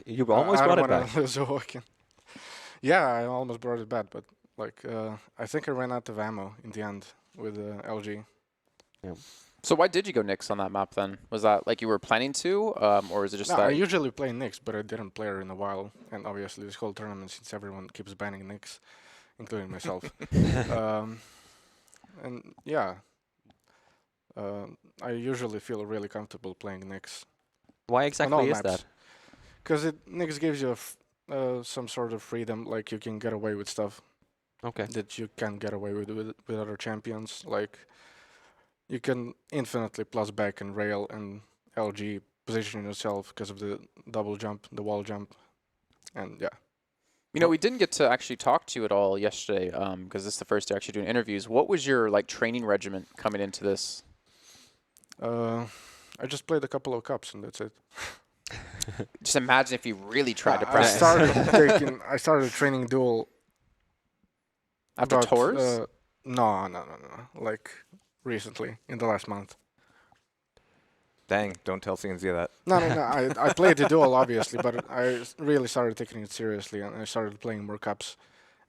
[SPEAKER 2] You almost brought
[SPEAKER 5] I
[SPEAKER 2] it
[SPEAKER 5] don't
[SPEAKER 2] back.
[SPEAKER 5] want to lose a Hawken. Yeah, I almost brought it back, but like I think I ran out of ammo in the end with LG.
[SPEAKER 3] So why did you go Nyx on that map then? Was that like you were planning to, or is it just
[SPEAKER 5] No,
[SPEAKER 3] that?
[SPEAKER 5] I usually play Nyx, but I didn't play her in a while, and obviously this whole tournament, since everyone keeps banning Nyx, including myself. And yeah, I usually feel really comfortable playing Nyx
[SPEAKER 2] Why
[SPEAKER 5] on all
[SPEAKER 2] exactly is
[SPEAKER 5] maps.
[SPEAKER 2] that?
[SPEAKER 5] Because Nyx gives you some sort of freedom, like you can get away with stuff
[SPEAKER 2] Okay.
[SPEAKER 5] that you can't get away with other champions. Like you can infinitely plus back and rail and LG position yourself because of the double jump, the wall jump, and yeah.
[SPEAKER 3] You know, we didn't get to actually talk to you at all yesterday because this is the first day actually doing interviews. What was your like training regimen coming into this?
[SPEAKER 5] I just played a couple of cups and that's it.
[SPEAKER 3] Just imagine if you really tried to
[SPEAKER 5] I
[SPEAKER 3] practice.
[SPEAKER 5] I started training duel
[SPEAKER 3] After
[SPEAKER 5] about,
[SPEAKER 3] tours?
[SPEAKER 5] no. Like recently in the last month.
[SPEAKER 1] Dang, don't tell CNZ that.
[SPEAKER 5] No. I played the duel obviously, but I really started taking it seriously and I started playing more cups,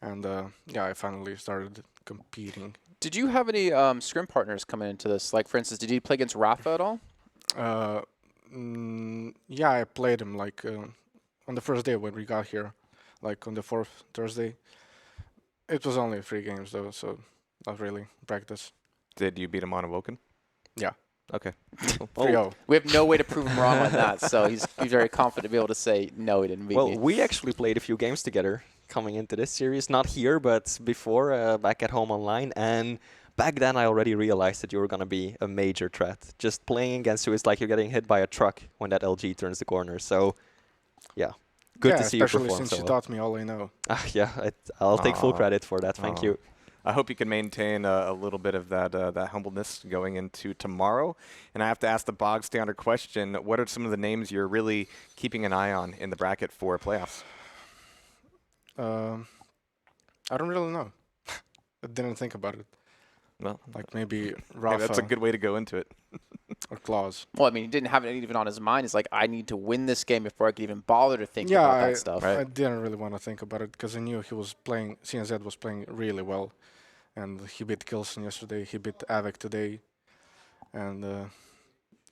[SPEAKER 5] and yeah, I finally started competing.
[SPEAKER 3] Did you have any scrim partners coming into this? Like, for instance, did you play against Rafa at all?
[SPEAKER 5] Yeah, I played him like on the first day when we got here, like on the 4th Thursday. It was only 3 games though, so not really practice.
[SPEAKER 1] Did you beat him on Awoken?
[SPEAKER 5] Yeah.
[SPEAKER 1] Okay.
[SPEAKER 5] 3-0.
[SPEAKER 3] We have no way to prove him wrong on that, so he's very confident to be able to say, no, he didn't beat
[SPEAKER 2] Well,
[SPEAKER 3] me.
[SPEAKER 2] we actually played a few games together coming into this series. Not here, but before, back at home online. And back then, I already realized that you were going to be a major threat. Just playing against you is like you're getting hit by a truck when that LG turns the corner. So, yeah. Good to see you
[SPEAKER 5] especially
[SPEAKER 2] perform
[SPEAKER 5] since
[SPEAKER 2] so
[SPEAKER 5] you
[SPEAKER 2] well.
[SPEAKER 5] taught me all I know.
[SPEAKER 2] Yeah, I'll take full
[SPEAKER 1] Aw.
[SPEAKER 2] credit for that. Thank
[SPEAKER 1] Aw.
[SPEAKER 2] you.
[SPEAKER 1] I hope you can maintain a little bit of that humbleness going into tomorrow. And I have to ask the bog standard question: what are some of the names you're really keeping an eye on in the bracket for playoffs?
[SPEAKER 5] I don't really know. I didn't think about it.
[SPEAKER 1] Well,
[SPEAKER 5] Like maybe
[SPEAKER 1] hey,
[SPEAKER 5] Rafa
[SPEAKER 1] that's a good way to go into it.
[SPEAKER 5] or Klaus.
[SPEAKER 3] Well, I mean, he didn't have it even on his mind. He's like, I need to win this game before I could even bother to think
[SPEAKER 5] Yeah,
[SPEAKER 3] about that stuff.
[SPEAKER 1] Right.
[SPEAKER 5] I didn't really want to think about it because I knew he was playing. CNZ was playing really well, and he beat Kilson yesterday. He beat Avik today, and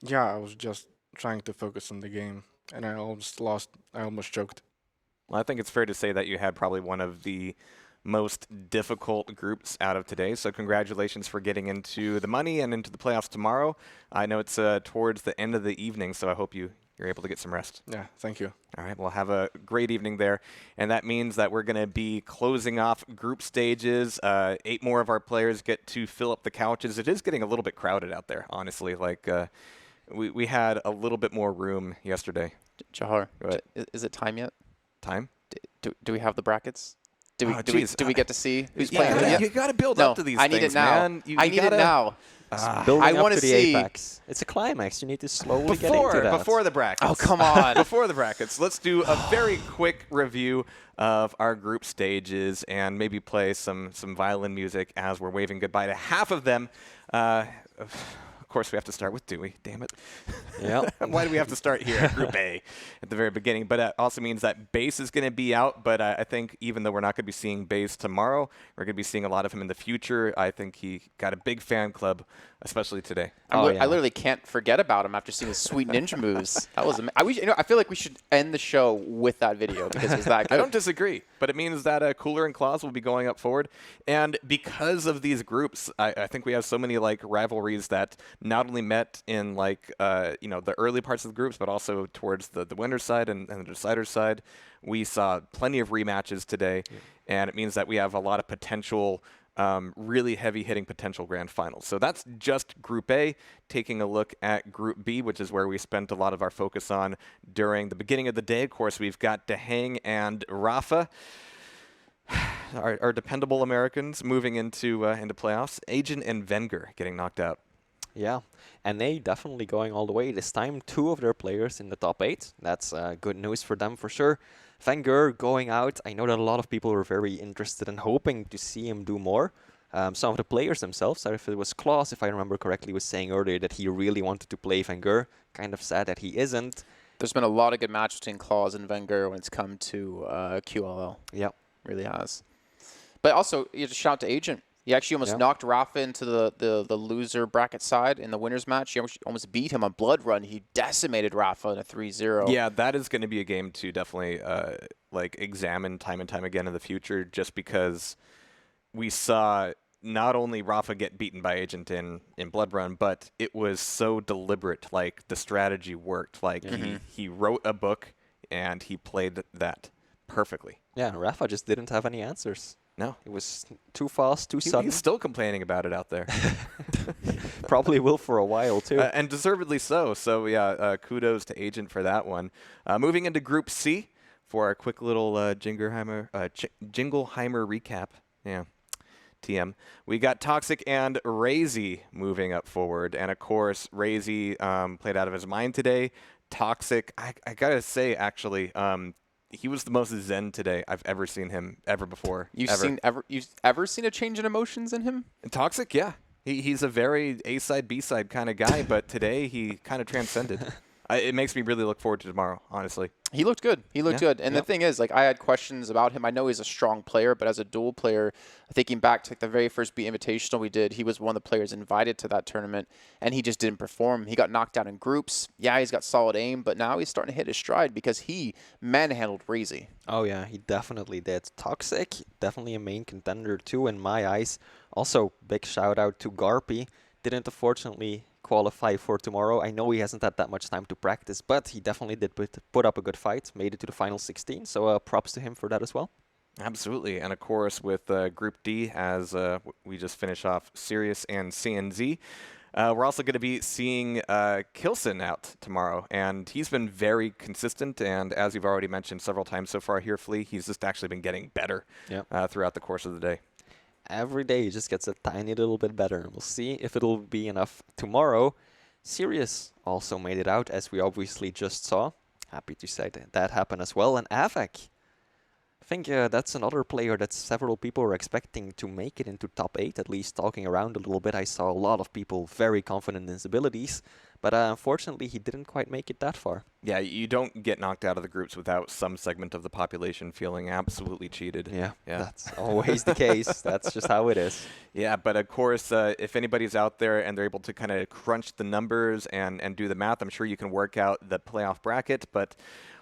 [SPEAKER 5] yeah, I was just trying to focus on the game, and I almost lost. I almost choked.
[SPEAKER 1] Well, I think it's fair to say that you had probably one of the most difficult groups out of today. So congratulations for getting into the money and into the playoffs tomorrow. I know it's towards the end of the evening, so I hope you're able to get some rest.
[SPEAKER 5] Yeah, thank you.
[SPEAKER 1] All right, well, have a great evening there. And that means that we're going to be closing off group stages. 8 more of our players get to fill up the couches. It is getting a little bit crowded out there, honestly. Like, we had a little bit more room yesterday.
[SPEAKER 3] Jahar,
[SPEAKER 1] Go ahead.
[SPEAKER 3] is it time yet?
[SPEAKER 1] Time?
[SPEAKER 3] Do we have the brackets? Do we,
[SPEAKER 1] Oh,
[SPEAKER 3] do, we,
[SPEAKER 1] geez.
[SPEAKER 3] do we get to see who's playing?
[SPEAKER 1] Yeah,
[SPEAKER 3] Yeah.
[SPEAKER 1] you got to build
[SPEAKER 3] No,
[SPEAKER 1] up to these
[SPEAKER 3] I need
[SPEAKER 1] things,
[SPEAKER 3] it now.
[SPEAKER 1] man. You
[SPEAKER 3] I need
[SPEAKER 1] gotta,
[SPEAKER 3] it now.
[SPEAKER 2] Building
[SPEAKER 3] I
[SPEAKER 2] up
[SPEAKER 3] wanna
[SPEAKER 2] to the
[SPEAKER 3] see-
[SPEAKER 2] apex. It's a climax. You need to slowly get into that.
[SPEAKER 1] Before the brackets.
[SPEAKER 3] Oh, come on.
[SPEAKER 1] Before the brackets, let's do a very quick review of our group stages and maybe play some violin music as we're waving goodbye to half of them. Of course, we have to start with Dewey. Damn it.
[SPEAKER 2] Yep.
[SPEAKER 1] Why do we have to start here at Group A at the very beginning? But it also means that Base is going to be out. But I think even though we're not going to be seeing Base tomorrow, we're going to be seeing a lot of him in the future. I think he got a big fan club, especially today.
[SPEAKER 3] I
[SPEAKER 2] yeah.
[SPEAKER 3] literally can't forget about him after seeing his sweet ninja moves. That was I feel like we should end the show with that video because it was that good.
[SPEAKER 1] I don't disagree, but it means that Cooler and Claus will be going up forward. And because of these groups, I think we have so many like rivalries that not only met in like the early parts of the groups, but also towards the winner side and the decider side. We saw plenty of rematches today, and it means that we have a lot of potential. Really heavy-hitting potential grand finals. So that's just Group A. Taking a look at Group B, which is where we spent a lot of our focus on during the beginning of the day. Of course, we've got Dehang and Rafa, our dependable Americans, moving into playoffs. Agent and Wenger getting knocked out.
[SPEAKER 2] Yeah, and they definitely going all the way. This time, 2 of their players in the top 8. That's good news for them for sure. Wenger going out. I know that a lot of people were very interested and hoping to see him do more. Some of the players themselves, if it was Klaus, if I remember correctly, was saying earlier that he really wanted to play Wenger. Kind of sad that he isn't.
[SPEAKER 3] There's been a lot of good matches between Claus and Wenger when it's come to QLL.
[SPEAKER 2] Yep.
[SPEAKER 3] Really has. But also, you just shout out to Agent. He actually almost knocked Rafa into the loser bracket side in the winners match. He almost beat him on Blood Run. He decimated Rafa in a 3-0.
[SPEAKER 1] Yeah, that is going to be a game to definitely like examine time and time again in the future, just because we saw not only Rafa get beaten by Agent in Blood Run, but it was so deliberate. Like, the strategy worked. Like, he wrote a book, and he played that perfectly.
[SPEAKER 2] Yeah, Rafa just didn't have any answers.
[SPEAKER 1] No.
[SPEAKER 2] It was too fast, too sudden.
[SPEAKER 1] He's still complaining about it out there.
[SPEAKER 2] Probably will for a while, too.
[SPEAKER 1] And deservedly so. So, yeah, kudos to Agent for that one. Moving into Group C for our quick little Jingleheimer recap. Yeah. TM. We got Toxic and Razy moving up forward. And, of course, Razy played out of his mind today. Toxic, I got to say, actually, he was the most zen today I've ever seen him before.
[SPEAKER 3] You've ever seen a change in emotions in him?
[SPEAKER 1] Toxic, yeah. He's a very A-side, B-side kind of guy, but today he kind of transcended. It makes me really look forward to tomorrow, honestly.
[SPEAKER 3] He looked good. He looked good. And the thing is, like, I had questions about him. I know he's a strong player, but as a dual player, thinking back to like the very first Beat Invitational we did, he was one of the players invited to that tournament, and he just didn't perform. He got knocked out in groups. Yeah, he's got solid aim, but now he's starting to hit his stride because he manhandled Razy.
[SPEAKER 2] Oh, yeah, he definitely did. Toxic, definitely a main contender, too, in my eyes. Also, big shout-out to Garpy. Didn't, unfortunately, qualify for tomorrow. I know he hasn't had that much time to practice, but he definitely did put up a good fight, made it to the final 16, so props to him for that as well.
[SPEAKER 1] Absolutely. And, of course, with Group D, as we just finish off Sirius and CNZ, we're also going to be seeing Kilson out tomorrow, and he's been very consistent, and as you've already mentioned several times so far here, Flea, he's just actually been getting better throughout the course of the day.
[SPEAKER 2] Every day he just gets a tiny little bit better. We'll see if it'll be enough tomorrow. Sirius also made it out, as we obviously just saw. Happy to say that happened as well. And Avak, I think that's another player that several people are expecting to make it into top 8, at least talking around a little bit. I saw a lot of people very confident in his abilities, but unfortunately he didn't quite make it that far.
[SPEAKER 1] Yeah, you don't get knocked out of the groups without some segment of the population feeling absolutely cheated.
[SPEAKER 2] Yeah. That's always the case. That's just how it is.
[SPEAKER 1] Yeah, but of course, if anybody's out there and they're able to kind of crunch the numbers and do the math, I'm sure you can work out the playoff bracket, but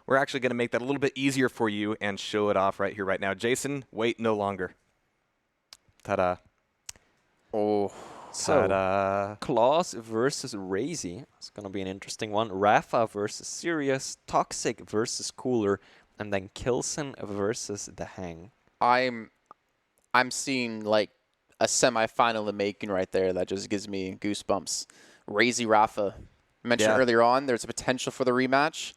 [SPEAKER 1] we're actually going to make that a little bit easier for you and show it off right here, right now. Jason, wait no longer. Ta-da.
[SPEAKER 3] Oh.
[SPEAKER 2] So, Claus versus Razy. It's going to be an interesting one. Rafa versus Sirius. Toxic versus Cooler. And then Kilson versus The Hang.
[SPEAKER 3] I'm seeing like a semifinal in the making right there. That just gives me goosebumps. Razy Rafa. I mentioned earlier on, there's a potential for the rematch.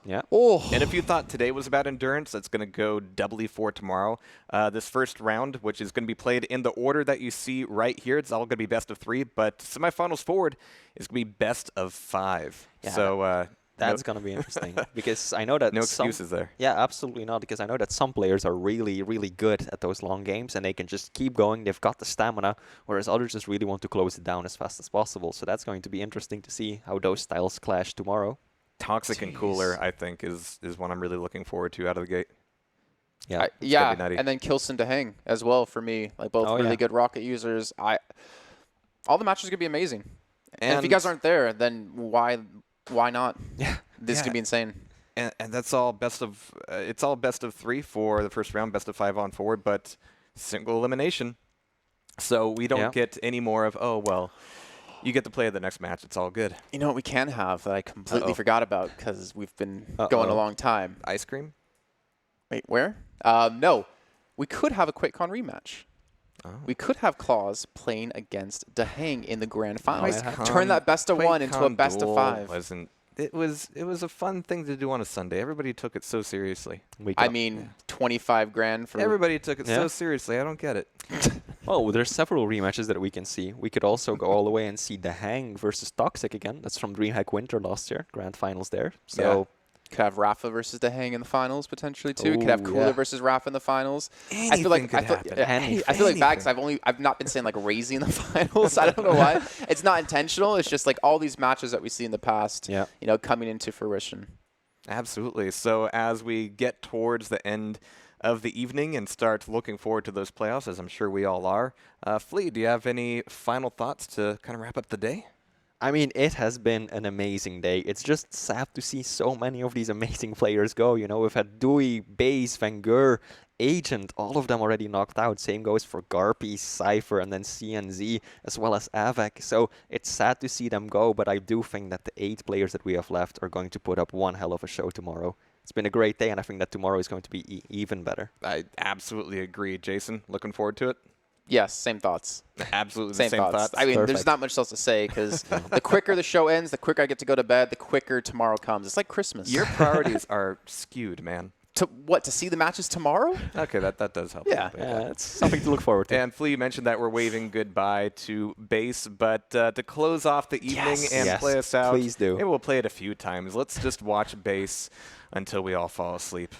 [SPEAKER 2] Yeah.
[SPEAKER 3] Oh.
[SPEAKER 1] And if you thought today was about endurance, that's going to go doubly for tomorrow. This first round, which is going to be played in the order that you see right here, it's all going to be best of 3, but semifinals forward is going to be best of 5.
[SPEAKER 2] Yeah,
[SPEAKER 1] so
[SPEAKER 2] that's going to be interesting because I know that
[SPEAKER 1] no excuses there.
[SPEAKER 2] Yeah, absolutely not, because I know that some players are really, really good at those long games and they can just keep going. They've got the stamina, whereas others just really want to close it down as fast as possible. So that's going to be interesting to see how those styles clash tomorrow.
[SPEAKER 1] Toxic and Cooler, I think, is one I'm really looking forward to out of the gate.
[SPEAKER 2] Yeah,
[SPEAKER 3] yeah, and then Kilson to Hang as well for me. Like both really good rocket users. All the matches are gonna be amazing. And if you guys aren't there, then why not?
[SPEAKER 2] Yeah,
[SPEAKER 3] this could be insane.
[SPEAKER 1] And that's all best of. It's all best of 3 for the first round, best of 5 on forward, but single elimination. So we don't get any more of you get to play the next match. It's all good.
[SPEAKER 3] You know what we can have that I completely forgot about because we've been going a long time?
[SPEAKER 1] Ice cream?
[SPEAKER 3] Wait, where? No. We could have a QuakeCon rematch. Oh. We could have Claus playing against Da Hang in the grand finals. Turn that best of 1 into a best of 5.
[SPEAKER 1] It was a fun thing to do on a Sunday. Everybody took it so seriously.
[SPEAKER 3] I mean, 25 grand for...
[SPEAKER 1] Everybody took it so seriously. I don't get it.
[SPEAKER 2] Oh, there's several rematches that we can see. We could also go all the way and see The Hang versus Toxic again. That's from DreamHack Winter last year. Grand finals there. So
[SPEAKER 3] Could have Rafa versus De Hang in the finals potentially too. Could have
[SPEAKER 2] Ooh,
[SPEAKER 3] Kula
[SPEAKER 2] yeah.
[SPEAKER 3] versus Rafa in the finals.
[SPEAKER 1] Anything could happen.
[SPEAKER 3] I feel like Bags. I've not been saying like Razy in the finals. I don't know why. It's not intentional. It's just like all these matches that we see in the past.
[SPEAKER 2] Yeah.
[SPEAKER 3] You know, coming into fruition.
[SPEAKER 1] Absolutely. So as we get towards the end of the evening and start looking forward to those playoffs, as I'm sure we all are, Flea, do you have any final thoughts to kind of wrap up the day?
[SPEAKER 2] I mean, it has been an amazing day. It's just sad to see so many of these amazing players go. You know, we've had Dewey, Base, Van Gur, Agent, all of them already knocked out. Same goes for Garpy, Cypher, and then CNZ, as well as Avec. So it's sad to see them go, but I do think that the 8 players that we have left are going to put up one hell of a show tomorrow. It's been a great day, and I think that tomorrow is going to be even better.
[SPEAKER 1] I absolutely agree. Jason, looking forward to it?
[SPEAKER 3] Yes, same thoughts.
[SPEAKER 1] Absolutely
[SPEAKER 3] Same
[SPEAKER 1] the same thoughts.
[SPEAKER 3] I mean, there's
[SPEAKER 2] Perfect.
[SPEAKER 3] not much else to say because the quicker the show ends, the quicker I get to go to bed, the quicker tomorrow comes. It's like Christmas.
[SPEAKER 1] Your priorities are skewed, man.
[SPEAKER 3] To see the matches tomorrow?
[SPEAKER 1] Okay, that does help.
[SPEAKER 3] Yeah.
[SPEAKER 1] A little bit.
[SPEAKER 2] Yeah, it's something to look forward to.
[SPEAKER 1] And Flea, you mentioned that we're waving goodbye to Base, but to close off the evening and
[SPEAKER 2] Yes,
[SPEAKER 1] play us out,
[SPEAKER 2] please do.
[SPEAKER 1] maybe we'll play it a few times. Let's just watch Base until we all fall asleep.